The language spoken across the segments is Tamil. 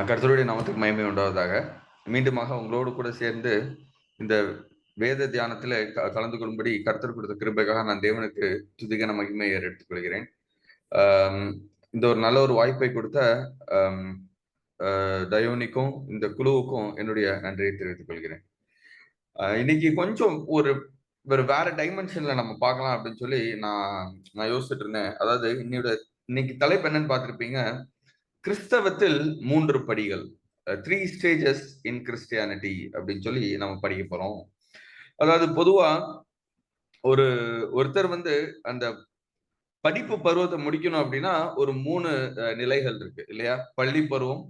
கர்த்தருடைய நாமத்துக்கு மகிமை உண்டாவதாக. மீண்டுமாக உங்களோடு கூட சேர்ந்து இந்த வேத தியானத்தில் கலந்து கொள்ளும்படி கர்த்தர் கொடுத்த கிருபைக்காக நான் தேவனுக்கு துதிகன மகிமையை எடுத்துக்கொள்கிறேன். இந்த ஒரு நல்ல ஒரு வாய்ப்பை கொடுத்த தயோனிக்கும் இந்த குழுவுக்கும் என்னுடைய நன்றியை தெரிவித்துக் கொள்கிறேன். இன்னைக்கு கொஞ்சம் ஒரு வேற டைமென்ஷன்ல நம்ம பார்க்கலாம் அப்படின்னு சொல்லி நான் யோசிச்சுட்டு இருந்தேன். அதாவது இன்னைக்கு தலைப்பு என்னன்னு பார்த்திருப்பீங்க. கிறிஸ்தவத்தில் 3 படிகள், 3 ஸ்டேஜஸ் இன் கிறிஸ்டியானிட்டி அப்படின்னு சொல்லி நம்ம படிக்க போறோம். அதாவது பொதுவா ஒருத்தர் அந்த படிப்பு பருவத்தை முடிக்கணும் அப்படின்னா ஒரு 3 நிலைகள் இருக்கு இல்லையா? பள்ளி பருவம்,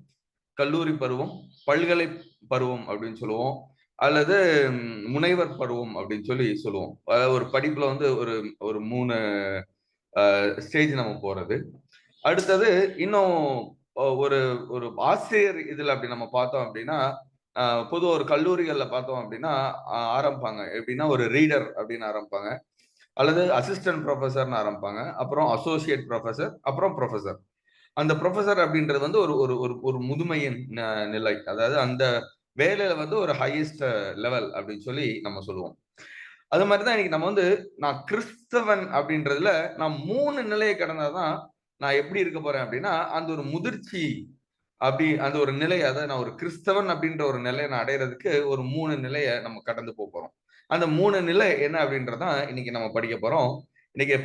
கல்லூரி பருவம், பல்கலை பருவம் அப்படின்னு சொல்லுவோம். அல்லது முனைவர் பருவம் அப்படின்னு சொல்லி சொல்லுவோம். ஒரு படிப்புல ஒரு ஒரு 3 ஸ்டேஜ் நம்ம போறது. அடுத்தது இன்னும் ஒரு ஒரு ஆசிரியர் இதுல அப்படி நம்ம பார்த்தோம் அப்படின்னா, பொதுவா ஒரு கல்லூரிகள்ல பார்த்தோம் அப்படின்னா ஆரம்பிப்பாங்க. எப்படின்னா ஒரு ரீடர் அப்படின்னு ஆரம்பிப்பாங்க. அல்லது அசிஸ்டன்ட் ப்ரொஃபஸர்னு ஆரம்பிப்பாங்க. அப்புறம் அசோசியேட் ப்ரொஃபஸர், அப்புறம் ப்ரொஃபஸர். அந்த ப்ரொஃபஸர் அப்படின்றது ஒரு ஒரு ஒரு ஒரு முதுமையின் நிலை. அதாவது அந்த வேலையில ஒரு ஹையஸ்ட் லெவல் அப்படின்னு சொல்லி நம்ம சொல்லுவோம். அது மாதிரிதான் இன்னைக்கு நம்ம நான் கிறிஸ்தவன் அப்படின்றதுல நான் 3 நிலையை கடந்தாதான் நான் எப்படி இருக்க போறேன் அப்படின்னா, அந்த ஒரு முதிர்ச்சி அப்படி அந்த ஒரு நிலை, அதாவது நான் ஒரு கிறிஸ்தவன் அப்படின்ற ஒரு நிலையை நான் அடையிறதுக்கு ஒரு 3 நிலையை நம்ம கடந்து போறோம். அந்த 3 நிலை என்ன அப்படின்றதான் இன்னைக்கு நம்ம படிக்க போறோம். இன்னைக்கு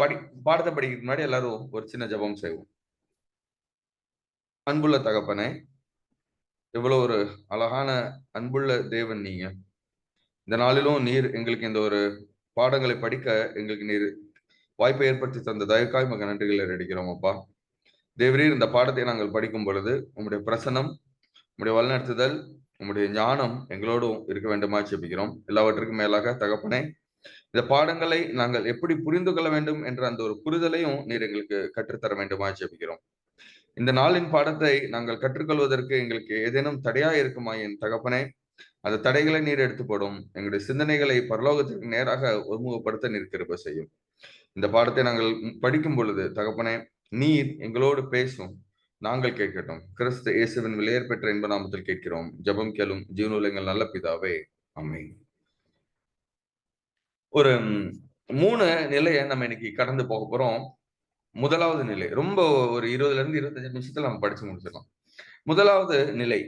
பாடத்தை படிக்கிறதுக்கு முன்னாடி எல்லாரும் ஒரு சின்ன ஜெபம் செய்வோம். அன்புள்ள தகப்பனே, எவ்வளவு ஒரு அழகான அன்புள்ள தேவன் நீங்க. இந்த நாளிலும் நீர் எங்களுக்கு இந்த ஒரு பாடங்களை படிக்க எங்களுக்கு நீர் வாய்ப்பை ஏற்படுத்தி தந்த தயவுக்காய் மக நன்றிகளை அடிக்கிறோம் அப்பா. தேவரீர், இந்த பாடத்தை நாங்கள் படிக்கும் பொழுது உங்களுடைய பிரசனம், உங்களுடைய வழிநடத்துதல், உங்களுடைய ஞானம் எங்களோடும் இருக்க வேண்டுமா ஜெபிக்கிறோம். எல்லாவற்றுக்கும் மேலாக தகப்பனே, இந்த பாடங்களை நாங்கள் எப்படி புரிந்து கொள்ள வேண்டும் என்ற அந்த ஒரு புரிதலையும் நீர் எங்களுக்கு கற்றுத்தர வேண்டுமா ஜெபிக்கிறோம். இந்த நாளின் பாடத்தை நாங்கள் கற்றுக்கொள்வதற்கு எங்களுக்கு ஏதேனும் தடையா இருக்குமா என் தகப்பனே, அந்த தடைகளை நீர் எடுத்து போடும். எங்களுடைய சிந்தனைகளை பரலோகத்திற்கு நேராக ஒருமுகப்படுத்த நீர் கிருபை செய்யும். இந்த பாடத்தை நாங்கள் படிக்கும் பொழுது தகப்பனே, நீர் எங்களோடு பேசும், நாங்கள் கேட்கட்டும். கிறிஸ்து இயேசுவின் விலையேற பெற்ற இன்ப நாமத்தில் கேட்கிறோம். ஜெபம் கேளும் ஜீவனுள்ள எங்கள் நல்ல பிதாவே, ஆமென். ஒரு 3 நிலையை நம்ம இன்னைக்கு கடந்து போக போறோம். முதலாவது நிலை ரொம்ப ஒரு 20ல இருந்து 25 நிமிஷத்துல நம்ம படிச்சு முடிச்சிடலாம். முதலாவது நிலை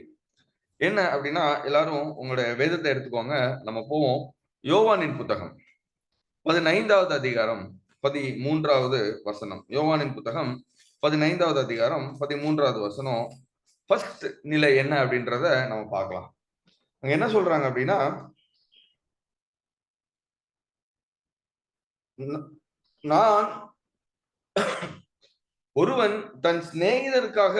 என்ன அப்படின்னா, எல்லாரும் உங்களுடைய வேதத்தை எடுத்துக்கோங்க. நம்ம போவோம். யோவானின் புத்தகம் 15வது அதிகாரம் 13வது வசனம். யோவானின் புத்தகம் 15வது அதிகாரம் 13வது வசனம். ஃபர்ஸ்ட் நிலை என்ன அப்படின்றத நம்ம பார்க்கலாம். அங்க என்ன சொல்றாங்க அப்படின்னா, நான் ஒருவன் தன் சிநேகிதருக்காக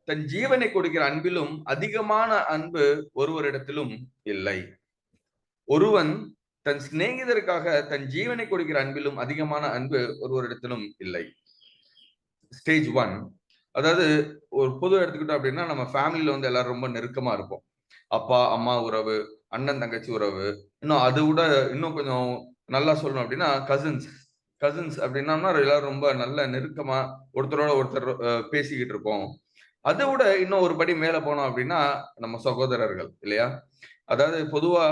தன் ஜீவனை கொடுக்கிற அன்பிலும் அதிகமான அன்பு ஒருவரிடத்திலும் இல்லை. ஒருவன் தன் சிநேகிதருக்காக தன் ஜீவனை கொடுக்கிற அன்பிலும் அதிகமான அன்பு ஒருவரிடத்திலும் இல்லை. ஸ்டேஜ் 1. அதாவது ஒரு பொது எடுத்துக்கிட்டோம் அப்படின்னா, நம்ம ஃபேமிலியில எல்லாரும் ரொம்ப நெருக்கமா இருப்போம். அப்பா அம்மா உறவு, அண்ணன் தங்கச்சி உறவு, இன்னும் அதை விட இன்னும் கொஞ்சம் நல்லா சொல்லணும் அப்படின்னா கசின்ஸ். கசின்ஸ் அப்படின்னா எல்லாரும் ரொம்ப நல்ல நெருக்கமா ஒருத்தரோட ஒருத்தர் பேசிக்கிட்டு இருப்போம். அதை விட இன்னும் ஒரு படி மேல போனோம் அப்படின்னா நம்ம சகோதரர்கள் இல்லையா? அதாவது பொதுவா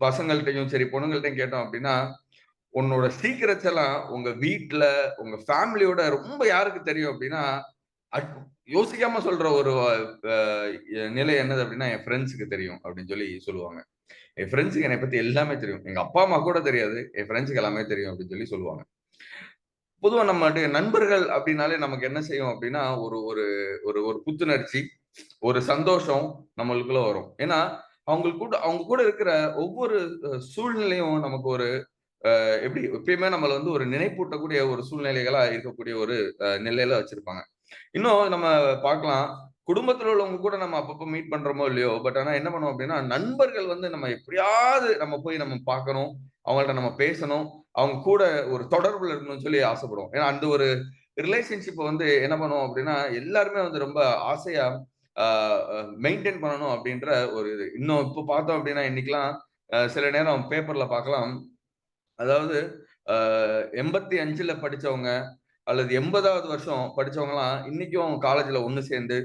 பசங்கள்கிட்டையும் சரி பொண்ணுங்கள்ட்டையும் கேட்டோம் அப்படின்னா, உன்னோட சீக்கிரட்ஸ் எல்லாம் உங்க வீட்டுல உங்க ஃபேமிலியோட ரொம்ப யாருக்கு தெரியும் அப்படின்னா, யோசிக்காம சொல்ற ஒரு நிலை என்னது அப்படின்னா, என் ஃப்ரெண்ட்ஸுக்கு தெரியும் அப்படின்னு சொல்லி சொல்லுவாங்க. என் ஃப்ரெண்ட்ஸுக்கு என்னை பத்தி எல்லாமே தெரியும். எங்க அப்பா அம்மா கூட தெரியாது, என் ஃப்ரெண்ட்ஸுக்கு எல்லாமே தெரியும் அப்படின்னு சொல்லி சொல்லுவாங்க. பொதுவா நம்மளுடைய நண்பர்கள் அப்படின்னாலே நமக்கு என்ன செய்யும் அப்படின்னா, ஒரு ஒரு ஒரு ஒரு புத்துணர்ச்சி, ஒரு சந்தோஷம் நம்மளுக்குள்ள வரும். ஏன்னா அவங்க கூட இருக்கிற ஒவ்வொரு சூழ்நிலையும் நமக்கு ஒரு எப்படி எப்பயுமே நம்மள ஒரு நினைப்பூட்டக்கூடிய ஒரு சூழ்நிலைகளா இருக்கக்கூடிய ஒரு நிலையில வச்சிருப்பாங்க. இன்னும் நம்ம பார்க்கலாம், குடும்பத்துல உள்ளவங்க கூட நம்ம அப்பப்போ மீட் பண்றோமோ இல்லையோ, பட் ஆனா என்ன பண்ணுவோம் அப்படின்னா, நண்பர்கள் நம்ம எப்படியாவது நம்ம போய் நம்ம பார்க்கணும், அவங்கள்ட்ட நம்ம பேசணும், அவங்க கூட ஒரு தொடர்புல இருக்கணும்னு சொல்லி ஆசைப்படுவோம். ஏன்னா அந்த ஒரு ரிலேஷன்ஷிப்பை என்ன பண்ணுவோம் அப்படின்னா, எல்லாருமே ரொம்ப ஆசையா மெயின்டைன் பண்ணணும் அப்படின்ற ஒரு இது. இன்னும் இப்போ பார்த்தோம் அப்படின்னா, இன்னைக்கெல்லாம் சில நேரம் பேப்பர்ல பார்க்கலாம். அதாவது 85ல படிச்சவங்க, அல்லது 80வது வருஷம் படிச்சவங்க எல்லாம் இன்னைக்கும் காலேஜ்ல ஒண்ணு சேர்ந்து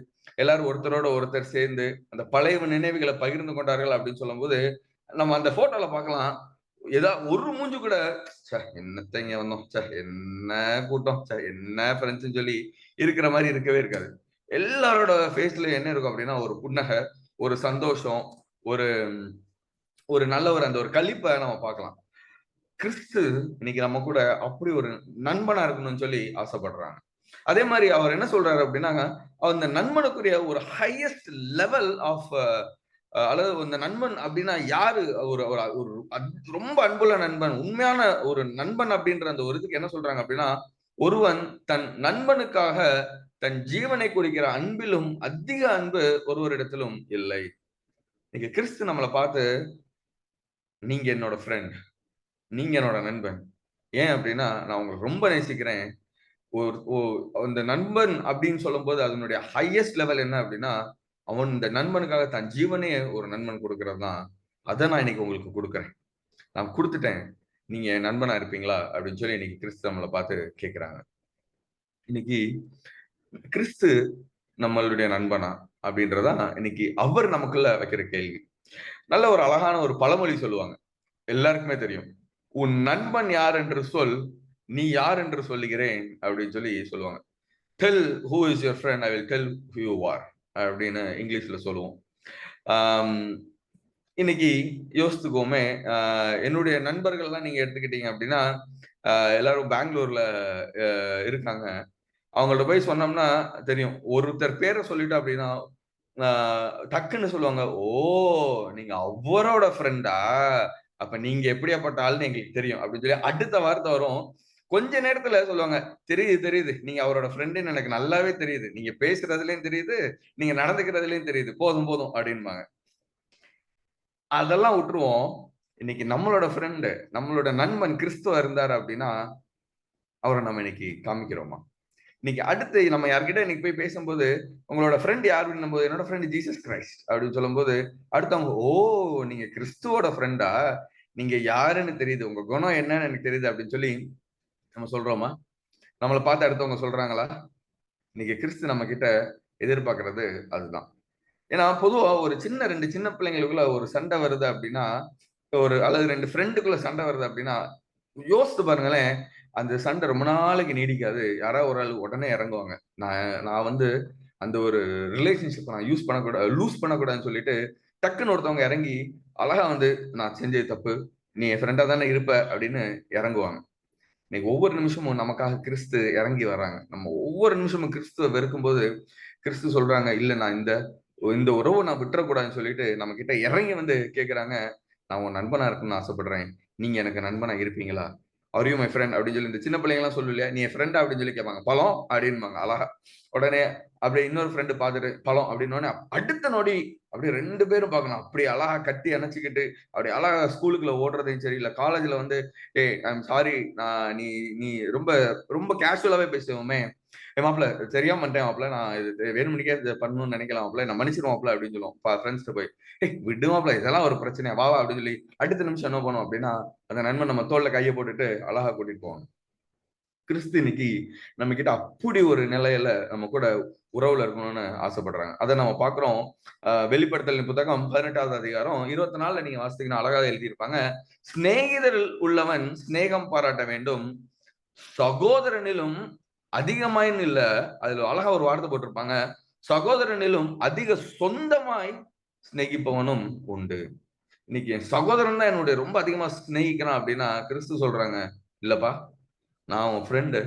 எல்லாரும் ஒருத்தரோட ஒருத்தர் சேர்ந்து அந்த பழைய நினைவுகளை பகிர்ந்து கொண்டார்கள் அப்படின்னு சொல்லும் போது நம்ம அந்த போட்டோல பார்க்கலாம். ஏதாவது ஒரு மூஞ்சு கூட என்னத்தைங்க வந்தோம், என்ன கூட்டம், என்ன ஃப்ரெண்ட்ஸ்ன்னு சொல்லி இருக்கிற மாதிரி இருக்கவே இருக்காது. எல்லாரோட ஃபேஸ்ல என்ன இருக்கும் அப்படின்னா ஒரு புன்னகை, ஒரு சந்தோஷம், ஒரு ஒரு நல்ல ஒரு அந்த ஒரு களிப்பை நம்ம பார்க்கலாம். கிறிஸ்து இன்னைக்கு நம்ம கூட அப்படி ஒரு நண்பனா இருக்கணும்னு சொல்லி ஆசைப்படுறாங்க. அதே மாதிரி அவர் என்ன சொல்றாரு அப்படின்னாங்க, அந்த நண்பனுக்குரிய ஒரு ஹையஸ்ட் லெவல் ஆஃப் அல்லது அந்த நண்பன் அப்படின்னா யாரு, ஒரு ஒரு ரொம்ப அன்புள்ள நண்பன், உண்மையான ஒரு நண்பன் அப்படின்ற அந்த ஒரு இதுக்கு என்ன சொல்றாங்க அப்படின்னா, ஒருவன் தன் நண்பனுக்காக தன் ஜீவனை கொடுக்கிற அன்பிலும் அதிக அன்பு ஒருவரிடத்திலும் இல்லை. இன்னைக்கு கிறிஸ்து நம்மளை பார்த்து, நீங்க என்னோட ஃப்ரெண்ட், நீங்க என்னோட நண்பன். ஏன் அப்படின்னா நான் உங்களை ரொம்ப நேசிக்கிறேன். அந்த நண்பன் அப்படின்னு சொல்லும்போது அதனுடைய ஹையஸ்ட் லெவல் என்ன அப்படின்னா, அவன் இந்த நண்பனுக்காக தன் ஜீவனையே ஒரு நண்பன் கொடுக்கறது தான். அதை நான் இன்னைக்கு உங்களுக்கு கொடுக்குறேன். நான் கொடுத்துட்டேன். நீங்க என் நண்பனா இருப்பீங்களா அப்படின்னு சொல்லி இன்னைக்கு கிறிஸ்து நம்மளை பார்த்து கேட்கிறாங்க. இன்னைக்கு கிறிஸ்து நம்மளுடைய நண்பனா அப்படின்றதான் இன்னைக்கு அவர் நமக்குள்ள வைக்கிற கேள்வி. நல்ல ஒரு அழகான ஒரு பழமொழி சொல்லுவாங்க, எல்லாருக்குமே தெரியும். உன் நண்பன் யார் என்று சொல், நீ யார் என்று சொல்லுகிறேன் அப்படின்னு சொல்லி சொல்லுவாங்க. Tell who is your friend, I will tell who you are அப்படின்னு இங்கிலீஷ்ல சொல்லுவோம். இன்னைக்கு யோசித்துக்கோமே, என்னுடைய நண்பர்கள்லாம் நீங்க எடுத்துக்கிட்டீங்க அப்படின்னா எல்லாரும் பெங்களூர்ல இருக்காங்க. அவங்கள்ட்ட போய் சொன்னோம்னா தெரியும், ஒருத்தர் பேரை சொல்லிட்டோம் அப்படின்னா டக்குன்னு சொல்லுவாங்க, ஓ நீங்க அவரோட ஃப்ரெண்டா, அப்ப நீங்க எப்படியாப்பட்ட ஆள்னு எங்களுக்கு தெரியும் அப்படின்னு சொல்லி அடுத்த வார்த்தை வரும். கொஞ்ச நேரத்துல சொல்லுவாங்க, தெரியுது தெரியுது, நீங்க அவரோட ஃப்ரெண்டுன்னு எனக்கு நல்லாவே தெரியுது, நீங்க பேசுறதுலயும் தெரியுது, நீங்க நடந்துக்கிறதுலயும் தெரியுது, போதும் போதும் அப்படின்பாங்க. அதெல்லாம் விட்டுருவோம். இன்னைக்கு நம்மளோட ஃப்ரெண்டு, நம்மளோட நண்பன் கிறிஸ்துவ இருந்தாரு அப்படின்னா அவரை நம்ம இன்னைக்கு காமிக்கிறோமா? இன்னைக்கு அடுத்து நம்ம யார்கிட்ட இன்னைக்கு போய் பேசும்போது, உங்களோட ஃப்ரெண்ட் யாருன்னும் போது, என்னோட ஃப்ரெண்ட் ஜீசஸ் கிரைஸ்ட் அப்படின்னு சொல்லும்போது, அடுத்தவங்க ஓ நீங்க கிறிஸ்துவோட ஃப்ரெண்டா, நீங்க யாருன்னு தெரியுது, உங்க குணம் என்னன்னு எனக்கு தெரியுது அப்படின்னு சொல்லி நம்ம சொல்றோமா? நம்மளை பார்த்து அடுத்தவங்க சொல்றாங்களா? இன்னைக்கு கிறிஸ்து நம்ம கிட்ட எதிர்பார்க்கறது அதுதான். ஏன்னா பொதுவா ஒரு ரெண்டு சின்ன பிள்ளைங்களுக்குள்ள ஒரு சண்டை வருது அப்படின்னா, ஒரு அல்லது ரெண்டு ஃப்ரெண்டுக்குள்ள சண்டை வருது அப்படின்னா, யோசித்து பாருங்களேன், அந்த சண்டை ரொம்ப நாளைக்கு நீடிக்காது. யாராவது ஒரு ஆள் உடனே இறங்குவாங்க. நான் வந்து அந்த ஒரு ரிலேஷன்ஷிப்பை நான் லூஸ் பண்ணக்கூடாதுன்னு சொல்லிட்டு டக்குன்னு ஒருத்தவங்க இறங்கி அழகா வந்து, நான் செஞ்சது தப்பு, நீ என் ஃப்ரெண்டா தானே இருப்ப அப்படின்னு இறங்குவாங்க. இன்னைக்கு ஒவ்வொரு நிமிஷமும் நமக்காக கிறிஸ்து இறங்கி வர்றாங்க. நம்ம ஒவ்வொரு நிமிஷமும் கிறிஸ்துவ வெறுக்கும்போது கிறிஸ்து சொல்றாங்க, இல்ல நான் இந்த இந்த உறவை நான் விட்டுறக்கூடாதுன்னு சொல்லிட்டு நம்ம கிட்ட இறங்கி வந்து கேட்கிறாங்க, நான் உன் நண்பனா இருக்கணும்னு ஆசைப்படுறேன், நீங்க எனக்கு நண்பனா இருப்பீங்களா? ஆர் யூ மை ஃப்ரெண்ட் அப்படின்னு சொல்லி இந்த சின்ன பிள்ளைங்க எல்லாம் சொல்லு இல்லையா, நீ என் ஃப்ரெண்ட் அப்படின்னு சொல்லி கேட்பாங்க. பழம் அப்படின்பாங்க அழகா. உடனே அப்படியே இன்னொரு ஃப்ரெண்டு பார்த்துட்டு பழம் அப்படின்னு அடுத்த நொடி அப்படியே ரெண்டு பேரும் பார்க்கணும், அப்படி அழகா கட்டி அணைச்சிக்கிட்டு அப்படி அழகா ஸ்கூலுக்குள்ள ஓடுறதையும் சரி, இல்ல காலேஜ்ல வந்து ஏய் ஐ எம் சாரி, நான் நீ நீ ரொம்ப ரொம்ப கேஷுவலாவே பேசுவோமே, மாப்பிள்ள தெரியாம பண்ணிட்டேன் மாப்பிள்ள, நான் இது வேணுமணிக்கே இதை பண்ணணும்னு நினைக்கலாம் மாப்பிள்ள, நான் மன்னிச்சிருவாப்ல அப்படின்னு சொல்லுவோம் ஃப்ரெண்ட்ஸ்ட்டு போய். விடு மாப்பிள்ள, இதெல்லாம் ஒரு பிரச்சனையா, வா அப்படின்னு சொல்லி அடுத்த நிமிஷம் என்ன பண்ணுவோம் அப்படின்னா அந்த நண்பன் நம்ம தோல்ல கையை போட்டுட்டு அழகா கூட்டிட்டு போவாங்க. கிறிஸ்து இன்னைக்கு நம்ம கிட்ட அப்படி ஒரு நிலையில நம்ம கூட உறவுல இருக்கணும்னு ஆசைப்படுறாங்க. அதை நம்ம பாக்குறோம். வெளிப்படுத்தலின் புத்தகம் 18வது அதிகாரம் 24 நீங்க வாசித்தீங்கன்னா அழகா எழுதியிருப்பாங்க. சிநேகிதர் உள்ளவன் சிநேகம் பாராட்ட வேண்டும், சகோதரனிலும் அதிகமாய் இல்ல, அதுல அழகா ஒரு வார்த்தை போட்டிருப்பாங்க, சகோதரனிலும் அதிக சொந்தமாய் சிநேகிப்பவனும் உண்டு. இன்னைக்கு என் சகோதரன் தான் என்னுடைய ரொம்ப அதிகமா சிநேகிக்கிறான் அப்படின்னா கிறிஸ்து சொல்றாங்க, இல்லப்பா நான் உன் ஃப்ரெண்டு,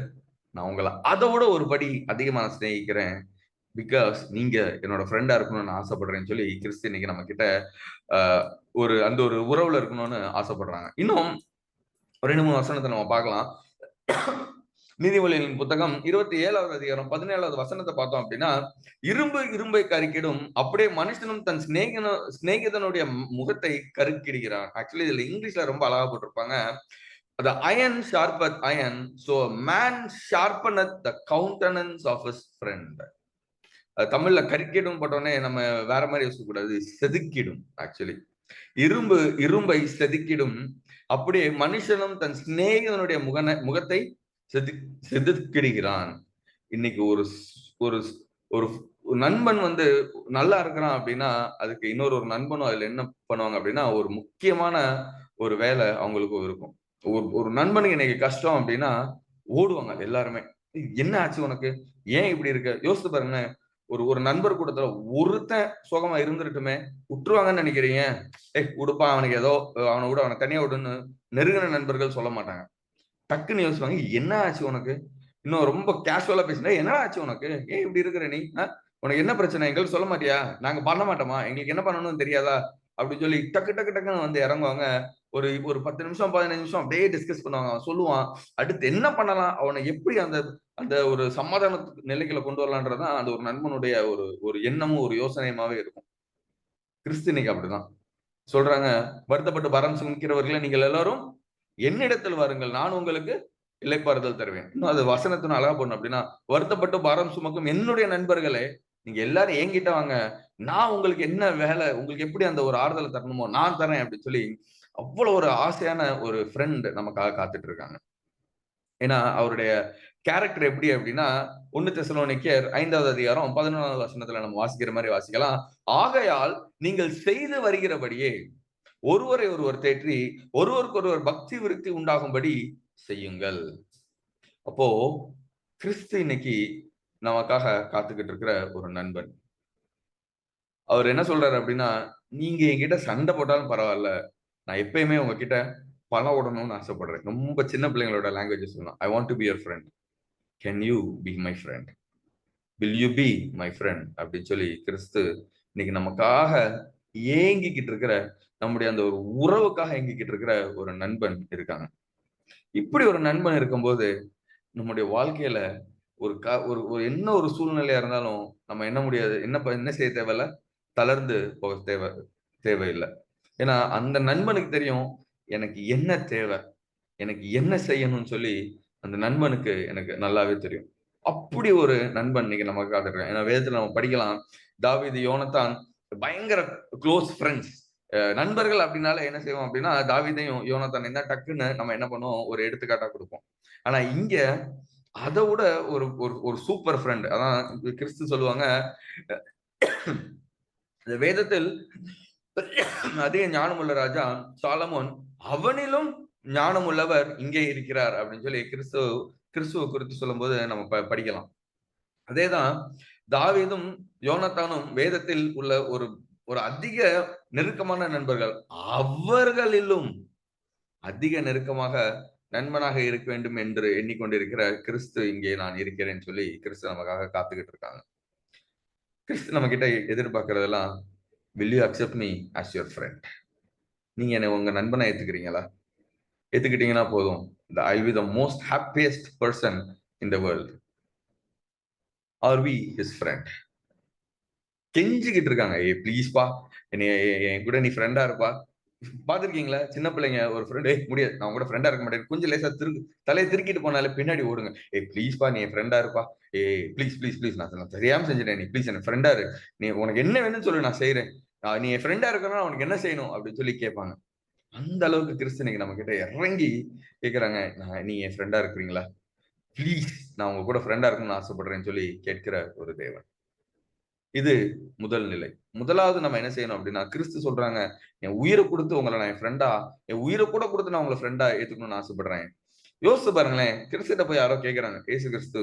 நான் உங்களை அதை விட ஒரு படி அதிகமா சிநேகிக்கிறேன், பிகாஸ் நீங்க என்னோட ஃப்ரெண்டா இருக்கணும்னு நான் ஆசைப்படுறேன்னு சொல்லி கிறிஸ்து இன்னைக்கு நம்ம கிட்ட அந்த ஒரு உறவுல இருக்கணும்னு ஆசைப்படுறாங்க. இன்னும் 2-3 வசனத்தை நம்ம பார்க்கலாம். நீதிமொழிகளின் புத்தகம் 27வது அதிகாரம் 17வது வசனத்தை பார்த்தோம் அப்படின்னா, இரும்பு இரும்பை கருக்கிடும், அப்படியே மனுஷனும் தன் சிநேகிதனுடைய முகத்தை கருக்கிடுகிறான். ஆக்சுவலி இதுல இங்கிலீஷ்ல ரொம்ப அழகா போட்டிருப்பாங்க, the iron sharpeneth iron, so man sharpeneth the countenance of his friend. தமிழ்ல கருக்கிடும் போட்டோன்னே நம்ம வேற மாதிரி யோசிக்க கூடாது, செதுக்கிடும். ஆக்சுவலி இரும்பு இரும்பை செதுக்கிடும், அப்படியே மனுஷனும் தன் சிநேகிதனுடைய முகத்தை செதுக்கிடுகிறான். இன்னைக்கு ஒரு ஒரு ஒரு நண்பன் வந்து நல்லா இருக்கிறான் அப்படின்னா அதுக்கு இன்னொரு நண்பனும் அதுல என்ன பண்ணுவாங்க அப்படின்னா ஒரு முக்கியமான ஒரு வேலை அவங்களுக்கு இருக்கும். ஒரு நண்பனுக்கு இன்னைக்கு கஷ்டம் அப்படின்னா ஓடுவாங்க எல்லாருமே. என்ன ஆச்சு உனக்கு, ஏன் இப்படி இருக்க, யோசித்து பாருங்க. ஒரு ஒரு நண்பர் கூட்டத்துல ஒருத்தன் சுகமா இருந்துட்டுமே விட்டுருவாங்கன்னு நினைக்கிறீங்க? உடுப்பா அவனுக்கு ஏதோ, அவனை விட அவனை தனியா விடுன்னு நெருங்கின நண்பர்கள் சொல்ல மாட்டாங்க. டக்குன்னு யோசிப்பாங்க, என்ன ஆச்சு உனக்கு? இன்னும் ரொம்ப கேஷுவலா பேசினா, என்னடா ஆச்சு உனக்கு, ஏன் இப்படி இருக்கிற நீ, உனக்கு என்ன பிரச்சனை, எங்களுக்கு சொல்ல மாட்டியா, நாங்க பண்ண மாட்டோமா, எங்களுக்கு என்ன பண்ணணும்னு தெரியாதா அப்படின்னு சொல்லி டக்கு டக்கு டக்குன்னு வந்து இறங்குவாங்க. ஒரு ஒரு 10 நிமிஷம் 15 நிமிஷம் அப்படியே டிஸ்கஸ் பண்ணுவாங்க. அவன் சொல்லுவான் அடுத்து என்ன பண்ணலாம், அவனை எப்படி அந்த அந்த ஒரு சமாதான நிலைகளை கொண்டு வரலான்றதான் அந்த ஒரு நண்பனுடைய ஒரு ஒரு எண்ணமும் ஒரு யோசனையுமாவே இருக்கும். கிறிஸ்து இன்னைக்கு அப்படிதான் சொல்றாங்க, வருத்தப்பட்டு பாரம் சுமக்கிறவர்களே நீங்கள் எல்லாரும் என்னிடத்தில் வாருங்கள், நான் உங்களுக்கு இளைப்பாறுதல் தருவேன். இன்னும் அது வசனத்தின் அழகா போடணும் அப்படின்னா, வருத்தப்பட்டு பாரம் சுமக்கும் என்னுடைய நண்பர்களே நீங்க எல்லாரும் என்கிட்ட வாங்க, நான் உங்களுக்கு என்ன வேலை, உங்களுக்கு எப்படி அந்த ஒரு ஆறுதலை தரணுமோ நான் தரேன் அப்படின்னு சொல்லி அவ்வளவு ஒரு ஆசையான ஒரு ஃப்ரெண்ட் நமக்காக காத்துட்டு இருக்காங்க. ஏன்னா அவருடைய கேரக்டர் எப்படி அப்படின்னா, 1 தெசலோனிக்கேயர் 5வது அதிகாரம் 11வது வசனத்துல நம்ம வாசிக்கிற மாதிரி வாசிக்கலாம். ஆகையால் நீங்கள் செய்து வருகிறபடியே ஒருவரை ஒருவர் தேற்றி ஒருவருக்கு ஒருவர் பக்தி விருத்தி உண்டாகும்படி செய்யுங்கள். அப்போ கிறிஸ்து இன்னைக்கு நமக்காக காத்துக்கிட்டு இருக்கிற ஒரு நண்பன். அவர் என்ன சொல்றாரு அப்படின்னா, நீங்க என்கிட்ட சண்டை போட்டாலும் பரவாயில்ல, நான் எப்பயுமே உங்ககிட்ட பணம் விடணும்னு ஆசைப்படுறேன். ரொம்ப சின்ன பிள்ளைங்களோட லாங்குவேஜ் சொல்லலாம். I want to be your friend, can you be my friend, will you be my friend அப்படின்னு சொல்லி கிறிஸ்து இன்னைக்கு நமக்காக ஏங்கிக்கிட்டு இருக்கிற, நம்முடைய அந்த ஒரு உறவுக்காக ஏங்கிக்கிட்டு இருக்கிற ஒரு நண்பன் இருக்காங்க. இப்படி ஒரு நண்பன் இருக்கும்போது நம்முடைய வாழ்க்கையில ஒரு என்ன ஒரு சூழ்நிலையா இருந்தாலும் நம்ம என்ன முடியாது, என்ன செய்ய தேவையில்ல, தளர்ந்து போக தேவையில்லை. ஏன்னா அந்த நண்பனுக்கு தெரியும் எனக்கு என்ன தேவை, எனக்கு என்ன செய்யணும்னு சொல்லி அந்த நண்பனுக்கு எனக்கு நல்லாவே தெரியும். அப்படி ஒரு நண்பன் இன்னைக்கு நமக்கு காத்திருக்கான். ஏன்னா வேதத்துல நம்ம படிக்கலாம், தாவீது யோனத்தான் பயங்கர க்ளோஸ் ஃப்ரெண்ட்ஸ். நண்பர்கள் அப்படின்னால என்ன செய்வோம் அப்படின்னா தாவீதையும் யோனத்தானையும் தான் டக்குன்னு நம்ம என்ன பண்ணுவோம் ஒரு எடுத்துக்காட்டா கொடுப்போம். ஆனா இங்க அதை விட ஒரு ஒரு சூப்பர் ஃப்ரெண்ட். அதான் கிறிஸ்து சொல்லுவாங்க, வேதத்தில் அதே ஞானமுள்ள ராஜா சாலமோன் அவனிலும் ஞானமுள்ளவர் இங்கே இருக்கிறார் அப்படின்னு சொல்லி கிறிஸ்துவ குறித்து சொல்லும் போது நம்ம படிக்கலாம். அதேதான் தாவீதும் யோனத்தானும் வேதத்தில் உள்ள ஒரு ஒரு அதிக நெருக்கமான நண்பர்கள். அவர்களிலும் அதிக நெருக்கமாக நண்பனாக இருக்க வேண்டும் என்று எண்ணிக்கொண்டிருக்கிற கிறிஸ்து இங்கே நான் இருக்கிறேன்னு சொல்லி கிறிஸ்து நமக்காக காத்துக்கிட்டு இருக்காங்க. கிறிஸ்து நம்ம கிட்ட எதிர்பார்க்கறதெல்லாம், will you accept me as your friend? நீங்க என்ன உங்க நண்பனா ஏத்துக்கிறீங்களா? ஏத்துக்கிட்டீங்கன்னா போதும், I will be the most happiest person in the world. Are we his friend? கெஞ்சிக்கிட்டு இருக்காங்க, ப்ளீஸ் பா, என் கூட நீ ஃப்ரெண்டா இருப்பா. பாத்துருக்கீங்களா சின்ன பிள்ளைங்க ஒரு ஃப்ரெண்ட், முடியாது நான் கூட ஃப்ரெண்டா இருக்க மாட்டேன், கொஞ்சம் லேசா தலையை திருக்கிட்டு போனாலே பின்னாடி ஓடுங்க, ப்ளீஸ் பா நீ ஃப்ரெண்டா இருப்பா, ப்ளீஸ் ப்ளீஸ் ப்ளீஸ் நான் தெரியாம செஞ்சுட்டேன், நீ ப்ளீஸ் எனக்கு ஃப்ரெண்டா இரு, நீ உனக்கு என்ன வேணும்னு சொல்லு நான் செய்யறேன், நீ என் ஃப்ரெண்டா இருக்கணும் உனக்கு என்ன செய்யணும் அப்படின்னு சொல்லி கேட்பாங்க. அந்த அளவுக்கு கிறிஸ்து நம்ம கிட்ட இறங்கி கேட்கிறாங்க, நீ என் ஃப்ரெண்டா இருக்கிறீங்களா, ப்ளீஸ் நான் உங்க கூட ஃப்ரெண்டா இருக்கணும்னு ஆசைப்படுறேன்னு சொல்லி கேட்கிற ஒரு தேவன். இது முதல் நிலை. முதலாவது நம்ம என்ன செய்யணும் அப்படின்னா, கிறிஸ்து சொல்றாங்க, என் உயிரை கொடுத்து உங்களை நான் என் ஃப்ரெண்டா, என் உயிரை கூட கொடுத்து நான் உங்களை ஃப்ரெண்டா ஏத்துக்கணும்னு ஆசைப்படுறேன். யோசிச்சு பாருங்களேன், கிறிஸ்துட்ட போய் யாரோ கேட்கறாங்க, இயேசு கிறிஸ்து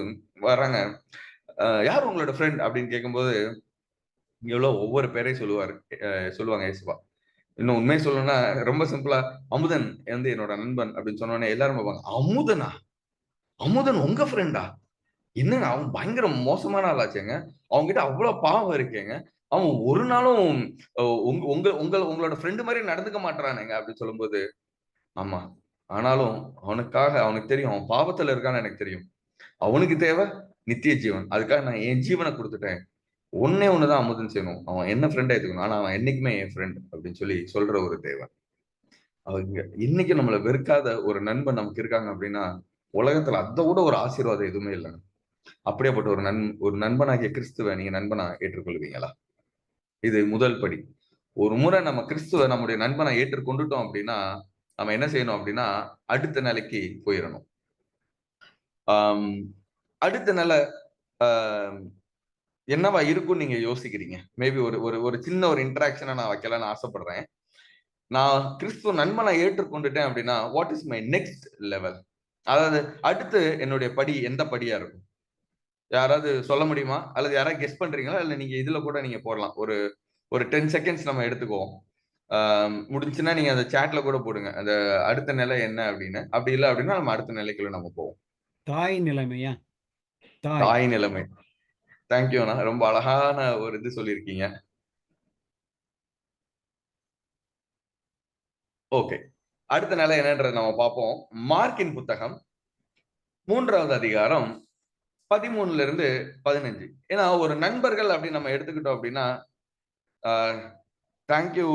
வர்றாங்க, யார் உங்களோட ஃப்ரெண்ட் அப்படின்னு கேட்கும்போது எவ்வளவு ஒவ்வொரு பேரையும் சொல்லுவாங்க இயேசுவா. இன்னும் உண்மையை சொல்லணும்னா ரொம்ப சிம்பிளா, அமுதன் வந்து என்னோட நண்பன் அப்படின்னு சொன்னோடனே எல்லாரும் பார்ப்பாங்க, அமுதனா, அமுதன் உங்க ஃப்ரெண்டா, என்னங்க அவன் பயங்கர மோசமான ஆளாச்சேங்க, அவங்க கிட்ட அவ்வளவு பாவம் இருக்கேங்க, அவன் ஒரு நாளும் உங்களோட ஃப்ரெண்டு மாதிரி நடந்துக்க மாட்டானுங்க அப்படின்னு சொல்லும்போது, ஆமா, ஆனாலும் அவனுக்கு தெரியும் அவன் பாவத்துல இருக்கான்னு எனக்கு தெரியும், அவனுக்கு தேவை நித்திய ஜீவன், அதுக்காக நான் என் ஜீவனை கொடுத்துட்டேன், ஒன்னே ஒண்ணுதான் அமுதன் செய்யணும், அவன் என்ன ஃப்ரெண்டா எடுத்துக்கணும், ஆனா அவன் என்னைக்குமே என் ஃப்ரெண்ட் அப்படின்னு சொல்லி சொல்ற ஒரு தேவன். அவங்க இன்னைக்கு நம்மள வெறுக்காத ஒரு நண்பன் நமக்கு இருக்காங்க அப்படின்னா உலகத்துல அதை விட ஒரு ஆசீர்வாதம் எதுவுமே இல்லைங்க. அப்படியேப்பட்ட ஒரு நண்பனாகிய கிறிஸ்துவ நீங்க நண்பனா ஏற்றுக்கொள்வீங்களா? இது முதல் படி. ஒரு முறை நம்ம கிறிஸ்துவ நம்முடைய நண்பனை ஏற்றுக்கொண்டுட்டோம் அப்படின்னா நம்ம என்ன செய்யணும் அப்படின்னா அடுத்த நிலைக்கு போயிடணும். அடுத்த நிலை என்னவா இருக்கும்னு நீங்க யோசிக்கிறீங்க? மேபி ஒரு ஒரு ஒரு சின்ன ஒரு இன்டராக்ஷனை நான் வைக்கலாம்னு ஆசைப்படுறேன். நான் கிறிஸ்துவ நண்பனை ஏற்றுக்கொண்டுட்டேன் அப்படின்னா what is my next level? அதாவது அடுத்து என்னுடைய படி எந்த படியா இருக்கும்? யாராவது சொல்ல முடியுமா? அல்லது யாராவது கெஸ் பண்றீங்களா? இல்ல நீங்க இதுல கூட நீங்க போடலாம். ஒரு ஒரு 10 செகண்ட்ஸ் நம்ம எடுத்துக்குவோம். முடிஞ்சுன்னா நீங்க அந்த சாட்ல கூட போடுங்க. அந்த அடுத்த நிலை என்ன அப்படின்னு. அப்படி இல்லை அப்படின்னா நம்ம அடுத்த நிலைக்குள்ள நம்ம போவோம். தாய் நிலைமையா? தாய் நிலைமை. தேங்க்யூண்ணா. ரொம்ப அழகான ஒரு இது சொல்லியிருக்கீங்க. ஓகே. அடுத்த நிலை என்னன்றதை நம்ம பார்ப்போம். மார்க்கின் புத்தகம் 3வது அதிகாரம் 13ல இருந்து 15. ஏன்னா ஒரு நண்பர்கள் அப்படின்னு நம்ம எடுத்துக்கிட்டோம் அப்படின்னா தேங்க்யூ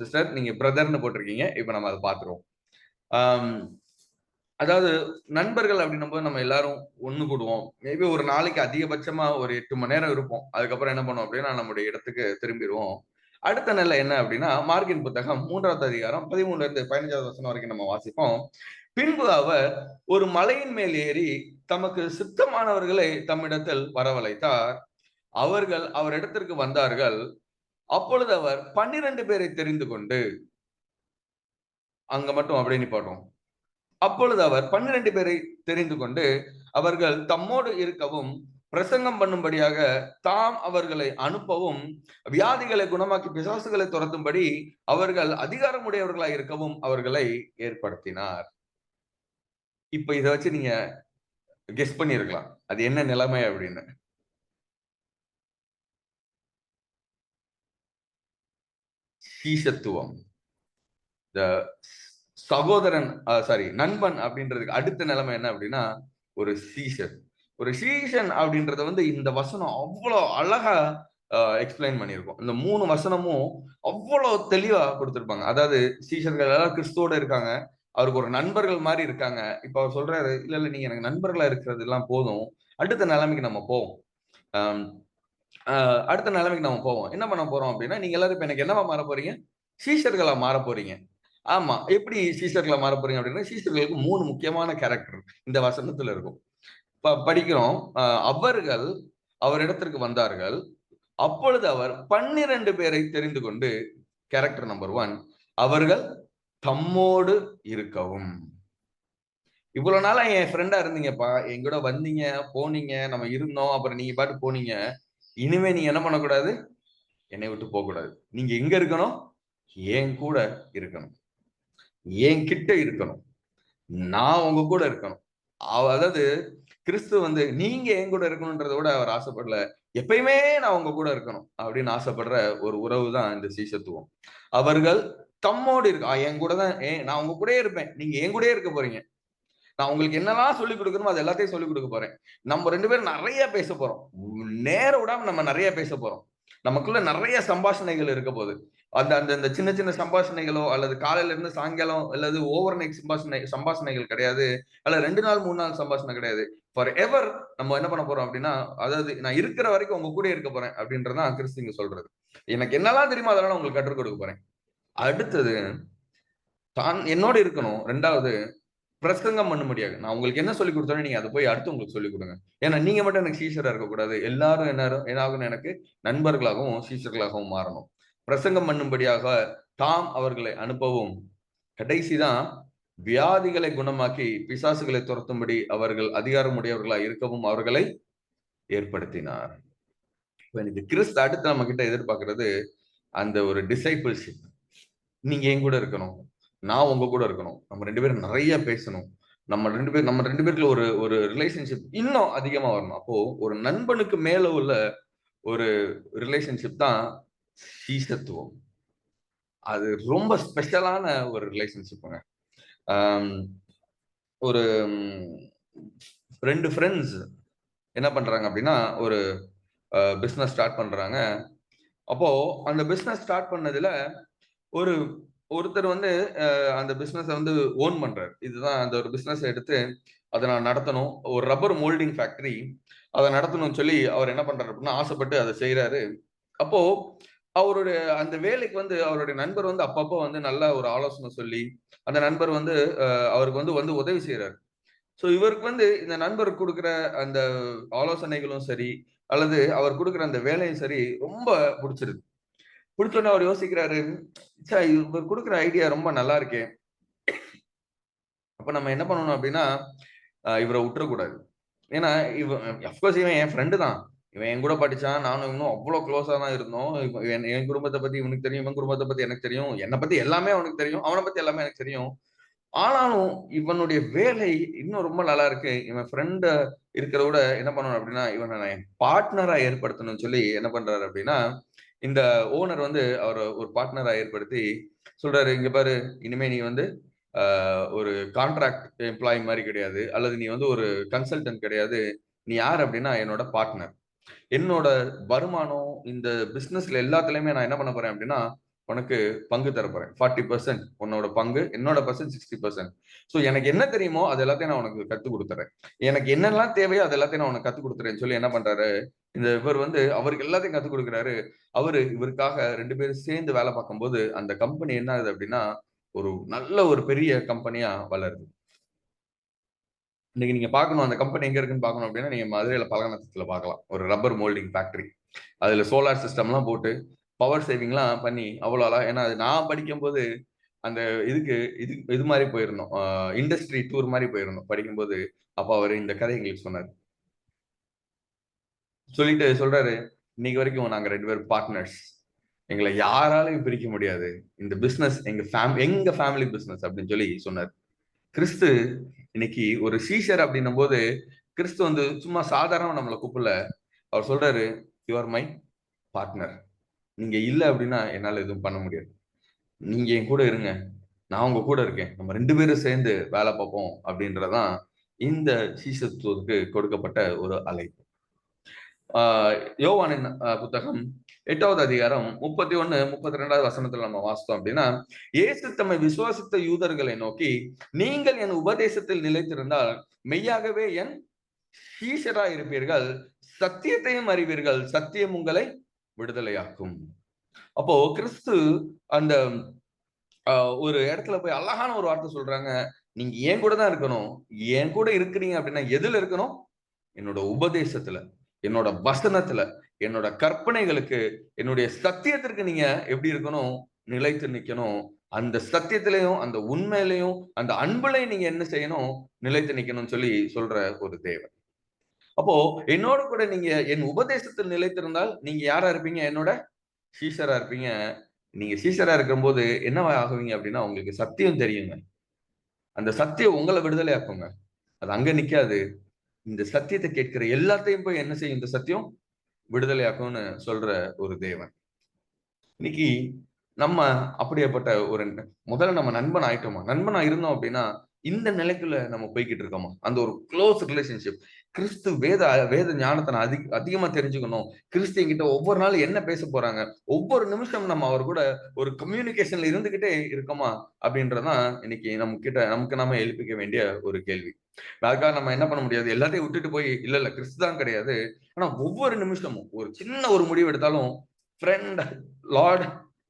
சிஸ்டர், நீங்க பிரதர்னு போட்டிருக்கீங்க. இப்ப நம்ம அதை பார்த்துருவோம். அதாவது நண்பர்கள் அப்படின்னும் போது நம்ம எல்லாரும் ஒண்ணு கூடுவோம். மேபி ஒரு நாளைக்கு அதிகபட்சமா ஒரு 8 மணி நேரம் இருப்போம். அதுக்கப்புறம் என்ன பண்ணுவோம் அப்படின்னா நம்முடைய இடத்துக்கு திரும்பிடுவோம். அடுத்த நிலை என்ன அப்படின்னா மார்க்கின் புத்தகம் 3வது அதிகாரம் 13ல இருந்து 15வது வசனம் வரைக்கும் நம்ம வாசிப்போம். பின்பு அவர் ஒரு மலையின் மேல் ஏறி தமக்கு சித்தமானவர்களை தம்மிடத்தில் வரவழைத்தார். அவர்கள் அவரிடத்திற்கு வந்தார்கள். அப்பொழுது அவர் 12 பேரை தெரிந்து கொண்டு, அங்க மட்டும் அப்படியே நிப்பாட்டும். அப்பொழுது அவர் 12 பேரை தெரிந்து கொண்டு அவர்கள் தம்மோடு இருக்கவும் பிரசங்கம் பண்ணும்படியாக தாம் அவர்களை அனுப்பவும் வியாதிகளை குணமாக்கி பிசாசுகளை துரத்தும்படி அவர்கள் அதிகாரமுடையவர்களாய் இருக்கவும் அவர்களை ஏற்படுத்தினார். இப்ப இதை வச்சு நீங்க கெஸ் பண்ணிருக்கலாம் அது என்ன நிலைமை அப்படின்னு. சீசத்துவம். சகோதரன் சாரி நண்பன் அப்படின்றதுக்கு அடுத்த நிலைமை என்ன அப்படின்னா ஒரு சீசன். ஒரு சீசன் அப்படின்றத வந்து இந்த வசனம் அவ்வளோ அழகா எக்ஸ்பிளைன் பண்ணியிருக்கோம். இந்த 3 வசனமும் அவ்வளோ தெளிவா கொடுத்திருப்பாங்க. அதாவது சீசர்கள் எல்லாம் கிறிஸ்துவோட இருக்காங்க, அவருக்கு ஒரு நண்பர்கள் மாதிரி இருக்காங்க. இப்ப அவர் சொல்றாரு, இல்ல இல்ல நீங்க எனக்கு நண்பர்களா இருக்கிறது எல்லாம் போதும், அடுத்த நிலைமைக்கு நம்ம போவோம். அடுத்த நிலைமைக்கு நம்ம போவோம். என்ன பண்ண போறோம் அப்படின்னா, நீங்க எல்லாரும் இப்ப எனக்கு என்னவா மாற போறீங்க? சீஷர்களா மாற போறீங்க. ஆமா. எப்படி சீஷர்களா மாற போறீங்க அப்படின்னா, சீஷர்களுக்கு 3 முக்கியமான கேரக்டர் இந்த வசனத்துல இருக்கும். படிக்கிறோம். அவர்கள் அவரிடத்திற்கு வந்தார்கள். அப்பொழுது அவர் 12 பேரை தெரிந்து கொண்டு, கேரக்டர் நம்பர் 1, அவர்கள் தம்மோடு இருக்கவும். இவ்வளவு நாளா என் ஃப்ரெண்டா இருந்தீங்கப்பா, என் கூட வந்தீங்க, போனீங்க, நம்ம இருந்தோம், அப்புறம் நீங்க பாட்டு போனீங்க. இனிமே நீங்க என்ன பண்ணக்கூடாது? என்னை விட்டு போக கூடாது. நீங்க எங்க இருக்கணும்? என் கூட இருக்கணும், என் கிட்ட இருக்கணும், நான் உங்க கூட இருக்கணும். அதாவது கிறிஸ்து வந்து நீங்க என் கூட இருக்கணும்ன்றத விட அவர் ஆசைப்படல, எப்பயுமே நான் உங்க கூட இருக்கணும் அப்படின்னு ஆசைப்படுற ஒரு உறவு தான் இந்த சீசத்துவம். அவர்கள் தம்மோடு இருக்கு, என் கூட தான், நான் உங்க கூடயே இருப்பேன், நீங்க என் கூடயே இருக்க போறீங்க, நான் உங்களுக்கு என்னெல்லாம் சொல்லிக் கொடுக்கணுமோ அது எல்லாத்தையும் சொல்லிக் கொடுக்க போறேன். நம்ம 2 பேரும் நிறைய பேச போறோம், நேரம் விடாம நம்ம நிறைய பேச போறோம். நமக்குள்ள நிறைய சம்பாஷணைகள் இருக்க போகுது. அந்த அந்த சின்ன சின்ன சம்பாஷணைகளோ அல்லது காலையில இருந்து சாயங்காலம் அல்லது ஓவர் நைட் சம்பாஷணைகள் கிடையாது, அல்ல 2 நாள் 3 நாள் சம்பாஷணை கிடையாது. ஃபார் எவர் நம்ம என்ன பண்ண போறோம் அப்படின்னா, அதாவது நான் இருக்கிற வரைக்கும் உங்க கூட இருக்க போறேன் அப்படின்றதான் கிறிஸ்துங்க சொல்றது. எனக்கு என்னெல்லாம் தெரியுமோ அதெல்லாம் உங்களுக்கு கற்றுக் கொடுக்க போறேன். அடுத்தது தான் என்னோட இருக்கணும். 2வது பிரசங்கம் பண்ண முடியாது. நான் உங்களுக்கு என்ன சொல்லிக் கொடுத்தோன்னு நீங்க அதை போய் அடுத்து உங்களுக்கு சொல்லிக் கொடுங்க. ஏன்னா நீங்க மட்டும் எனக்கு சீஷரா இருக்கக்கூடாது, எல்லாரும் என்னாகும் எனக்கு நண்பர்களாகவும் சீஷர்களாகவும் மாறணும். பிரசங்கம் பண்ணும்படியாக தாம் அவர்களை அனுப்பவும், கடைசிதான் வியாதிகளை குணமாக்கி பிசாசுகளை துரத்தும்படி அவர்கள் அதிகாரமுடையவர்களா இருக்கவும் அவர்களை ஏற்படுத்தினார். இது கிறிஸ்து அடுத்து நம்ம கிட்ட எதிர்பார்க்கிறது அந்த ஒரு டிசைபிள்ஷிப். நீங்க என் கூட இருக்கணும், நான் உங்க கூட இருக்கணும், நம்ம 2 பேரும் நிறைய பேசணும், நம்ம ரெண்டு பேருக்குள்ள ஒரு ஒரு ரிலேஷன்ஷிப் இன்னும் அதிகமா வரணும். அப்போ ஒரு நண்பனுக்கு மேல உள்ள ஒரு ரிலேஷன்ஷிப் தான் சீசத்துவம். அது ரொம்ப ஸ்பெஷலான ஒரு ரிலேஷன்ஷிப்புங்க. ஒரு 2 ஃப்ரெண்ட்ஸ் என்ன பண்றாங்க அப்படின்னா ஒரு பிசினஸ் ஸ்டார்ட் பண்றாங்க. அப்போ அந்த பிசினஸ் ஸ்டார்ட் பண்ணதுல ஒருத்தர் வந்து அந்த பிசினஸ் வந்து ஓன் பண்றாரு. இதுதான் அந்த ஒரு பிசினஸ் எடுத்து அதை நான் நடத்தணும், ஒரு ரப்பர் மோல்டிங் ஃபேக்டரி அதை நடத்தணும்னு சொல்லி அவர் என்ன பண்றாரு அப்படின்னா ஆசைப்பட்டு அதை செய்யறாரு. அப்போ அவருடைய அந்த வேலைக்கு வந்து அவருடைய நண்பர் வந்து அப்பப்போ வந்து நல்ல ஒரு ஆலோசனை சொல்லி அந்த நண்பர் வந்து அவருக்கு வந்து உதவி செய்யறாரு. சோ இவருக்கு வந்து இந்த நண்பர் கொடுக்கிற அந்த ஆலோசனைகளும் சரி, அல்லது அவர் கொடுக்கிற அந்த வேலையும் சரி ரொம்ப புடிச்சிருக்கு. புடிச்ச உடனே அவர் யோசிக்கிறாரு, ச்சே இவர் கொடுக்கிற ஐடியா ரொம்ப நல்லா இருக்கே. அப்ப நம்ம என்ன பண்ணணும் அப்படின்னா, இவர விட்டுறக்கூடாது. ஏன்னா, அஃப்கோர்ஸ் இவன் என் ஃப்ரெண்டு தான். இவன் என் கூட படிச்சான். நானும் இவனும் அவ்ளோ குளோஸா தான் இருந்தோம். என் குடும்பத்த பத்தி இவனுக்கு தெரியும். இவன் குடும்பத்த பத்தி எனக்கு தெரியும். என்ன பத்தி எல்லாமே அவனுக்கு தெரியும். அவன பத்தி எல்லாமே எனக்கு தெரியும். ஆனாலும் இவனுடைய வேலை இன்னும் ரொம்ப நல்லா இருக்கு. இவன் ஃப்ரெண்ட் இருக்கிறத விட என்ன பண்ணணும் அப்படின்னா, இவன நான் என் பார்ட்னரா ஏற்படுத்தணும்னு சொல்லி என்ன பண்றாரு அப்படின்னா, இந்த ஓனர் வந்து அவர ஒரு பார்ட்னரா ஏற்படுத்தி சொல்றாரு, "இங்க பாரு, இனிமே நீ வந்து ஒரு கான்ட்ராக்ட் எம்ப்ளாயி மாரி கிடையாது. அல்லது நீ வந்து ஒரு கன்சல்டன்ட் கிடையாது. நீ யார் அப்படின்னா என்னோட பார்ட்னர். என்னோட வருமானம் இந்த பிசினஸ்ல எல்லாத்துலயுமே நான் என்ன பண்ண போறேன் அப்படின்னா, உனக்கு பங்கு தரப்போறேன். 40% உன்னோட பங்கு, என்னோட பெர்சன்ட் 60%. சோ எனக்கு என்ன தெரியுமோ அது எல்லாத்தையும் நான் உனக்கு கத்துக் குடுத்துர்றேன். எனக்கு என்னெல்லாம் தேவையோ அது எல்லாத்தையும் நான் உனக்கு கத்துக் குடுத்துர்றேன்னு சொல்லி என்ன பண்றாரு, இவர் வந்து அவருக்கு எல்லாத்தையும் கத்துக் குடுக்குறாரு. இவருக்காக 2 பேரும் சேர்ந்து வேலை பார்க்கும்போது, அந்த கம்பெனி என்ன ஆகுது அப்படின்னா, ஒரு நல்ல ஒரு பெரிய கம்பெனியா வளருது. இன்னைக்கு நீங்க பார்க்கணும் அந்த கம்பெனி எங்க இருக்குன்னு பார்க்கணும் அப்படின்னா, நீங்க மதுரையில பழங்கானத்துல பார்க்கலாம். ஒரு ரப்பர் மோல்டிங் ஃபேக்டரி. அதுல சோலார் சிஸ்டம்லாம் போட்டு, பவர் சேவிங்லாம் பண்ணி அவ்வளோ அழகா ஏன்னா அது நான் படிக்கும்போது அந்த இதுக்கு இது இது மாரி போயிருந்தோம். இண்டஸ்ட்ரி டூர் மாரி போயிருந்தோம் படிக்கும்போது. அப்ப அவரு இந்த கதை எங்களுக்கு சொன்னாரு. சொல்லிட்டு சொல்றாரு, "இன்னைக்கு வரைக்கும் நாங்க 2 பேரும் பார்ட்னர்ஸ். எங்கள யாராலயும் பிரிக்க முடியாது. இந்த பிசினஸ் எங்க ஃபேமிலி பிசினஸ்" அப்படின்னு சொல்லி சொன்னாரு. கிறிஸ்து இன்னைக்கு ஒரு சீஷர் அப்படின்னும்போது, கிறிஸ்து வந்து சும்மா சாதாரணமா நம்மள கூப்பிடல. அவர் சொல்றாரு, "யூ ஆர் மை பார்ட்னர். நீங்க இல்ல அப்படின்னா என்னால எதுவும் பண்ண முடியாது. நீங்க என் கூட இருங்க. நான் உங்க கூட இருக்கேன். நம்ம 2 பேரும் சேர்ந்து வேலை பார்ப்போம்." அப்படின்றதான் இந்த சீஷத்துவத்துக்கு கொடுக்கப்பட்ட ஒரு அழைப்பு. ஆ யோவானின் புத்தகம் 8வது அதிகாரம் 31, 32வது வசனத்துல நம்ம வாசித்தோம் அப்படின்னா, இயேசு தம்மை விசுவாசித்த யூதர்களை நோக்கி, நீங்கள் என் உபதேசத்தில் நிலைத்திருந்தால் மெய்யாகவே என் சீஷராய் இருப்பீர்கள். சத்தியத்தையும் அறிவீர்கள். சத்தியம் உங்களை விடுதலையாக்கும். அப்போ கிறிஸ்து அந்த அ ஒரு இடத்துல போய் அழகான ஒரு வார்த்தை சொல்றாங்க. நீங்க என் கூட தான் இருக்கணும். என் கூட இருக்கிறீங்க அப்படின்னா எதுல இருக்கணும்? என்னோட உபதேசத்துல, என்னோட வசனத்துல, என்னோட கற்பனைகளுக்கு, என்னுடைய சத்தியத்திற்கு நீங்க எப்படி இருக்கணும்? நிலைத்து நிக்கணும். அந்த சத்தியத்திலயும், அந்த உண்மையிலயும், அந்த அன்புலயும் நீங்க என்ன செய்யணும்? நிலைத்து நிக்கணும்னு சொல்லி சொல்ற ஒரு தேவன். அப்போ என்னோட கூட நீங்க என் உபதேசத்தில் நிலைத்திருந்தால், நீங்க யாரா இருப்பீங்க? என்னோட சீஷரா இருப்பீங்க. நீங்க சீஷரா இருக்கும்போது என்னவா ஆகுவீங்க அப்படின்னா, உங்களுக்கு சத்தியம் தெரியுங்க. அந்த சத்தியம் உங்கள விடுதலையாக்குங்க. அது அங்க நிக்காது. இந்த சத்தியத்த கேட்கிற எல்லாத்தையும் போய் என்ன செய்யும் இந்த சத்தியம்? விடுதலையாக்கும்னு சொல்ற ஒரு தேவன். இன்னைக்கு நம்ம அப்படியாப்பட்ட ஒரு முதல்ல நம்ம நண்பன் ஆயிட்டோமா? நண்பனா இருந்தோம் அப்படின்னா, இந்த நிலைக்குள்ள நம்ம போய்க்கிட்டு இருக்கோமா? அந்த ஒரு குளோஸ் ரிலேஷன்ஷிப். கிறிஸ்து வேத ஞானத்த நான் அதிகமா தெரிஞ்சுக்கணும். கிறிஸ்து என்கிட்ட ஒவ்வொரு நாளும் என்ன பேச போறாங்க? ஒவ்வொரு நிமிஷம் நம்ம அவர் கூட ஒரு கம்யூனிகேஷன்ல இருந்துகிட்டே இருக்கோமா? அப்படின்றது தான் இன்னைக்கு நமக்கு நாம எழுப்பிக்க வேண்டிய ஒரு கேள்வி. அதுக்காக நம்ம என்ன பண்ண முடியாது? எல்லாத்தையும் விட்டுட்டு போய் இல்ல, இல்ல கிறிஸ்து தான் கிடையாது. ஆனா ஒவ்வொரு நிமிஷமும் ஒரு சின்ன ஒரு முடிவு எடுத்தாலும், ஃபிரெண்ட், லார்ட்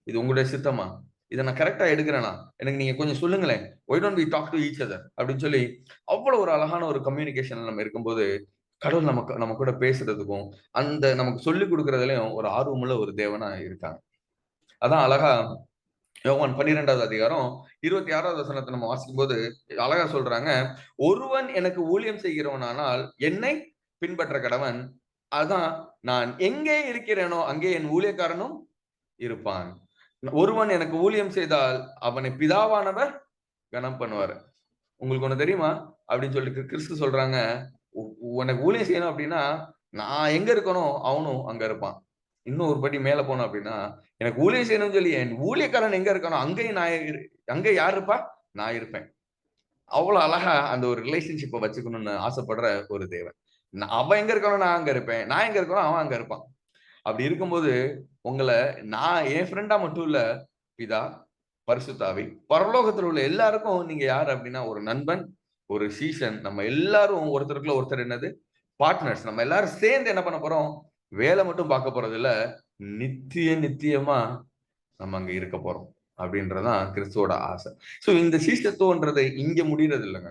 இது உங்களுடைய சித்தமா? இத நான் கரெக்ட்டா எடுக்கிறேனா? எனக்கு நீங்க கொஞ்சம் சொல்லுங்களேன். Why don't we talk to each other அப்படின்னு சொல்லி, அவ்வளவு ஒரு அழகான ஒரு கம்யூனிகேஷன்ல நம்ம இருக்கும்போது, கடவுள் நம்ம கூட பேசுறதுக்கும், அந்த நமக்கு சொல்லிக் குடுக்குறதுலயும் ஒரு ஆர்வமுள்ள ஒரு தேவனா இருக்காங்க. அதான் அழகா யோவான் 12வது அதிகாரம் 26வது வசனத்த நம்ம வாசிக்கும்போது அழகா சொல்றாங்க, "ஒருவன் எனக்கு ஊழியம் செய்கிறவனானால் என்னை பின்பற்ற கடவன். அதான் நான் எங்கே இருக்கிறேனோ அங்கே என் ஊழியக்காரனும் இருப்பான். ஒருவன் எனக்கு ஊழியம் செய்தால் அவனை பிதாவானவர் கனம் பண்ணுவாரு." உங்களுக்கு ஒண்ணு தெரியுமா? அப்படின்னு சொல்லி கிறிஸ்து சொல்றாங்க, "உ உனக்கு ஊழியம் செய்யணும் அப்படின்னா, நான் எங்க இருக்கனோ அவனும் அங்க இருப்பான்." இன்னும் ஒரு படி மேல போனோம் அப்படின்னா, எனக்கு ஊழியம் செய்யணும்னு சொல்லி என் ஊழியக்காரன் எங்க இருக்கானோ, அங்கேயும் அங்க யார் இருப்பா? நான் இருப்பேன். அவ்வளோ அழகா அந்த ஒரு ரிலேஷன்ஷிப்ப வச்சுக்கணும்னு ஆசைப்படுற ஒரு தேவன். அவன் எங்க இருக்கானோ நான் அங்க இருப்பேன். நான் எங்க இருக்கனோ அவன் அங்க இருப்பான். அப்படி இருக்கும்போது, உங்கள நான் என் ஃப்ரெண்டா மட்டும் இல்ல, பிதா, பரிசுத்த ஆவி, பரலோகத்துல உள்ள எல்லாருக்கும் நீங்க யாரு அப்படின்னா, ஒரு நண்பன், ஒரு சீஷன். நம்ம எல்லாரும் ஒருத்தருக்குள்ள ஒருத்தர் என்னது? பார்ட்னர்ஸ். நம்ம எல்லாரும் சேர்ந்து என்ன பண்ண போறோம்? வேலை மட்டும் பார்க்க போறதில்ல. நித்தியமா நம்ம அங்க இருக்க போறோம். அப்படின்றதுதான் கிறிஸ்துவோட ஆசை. சோ இந்த சீஷத்துவம்ன்றது இங்க முடியறது இல்லங்க.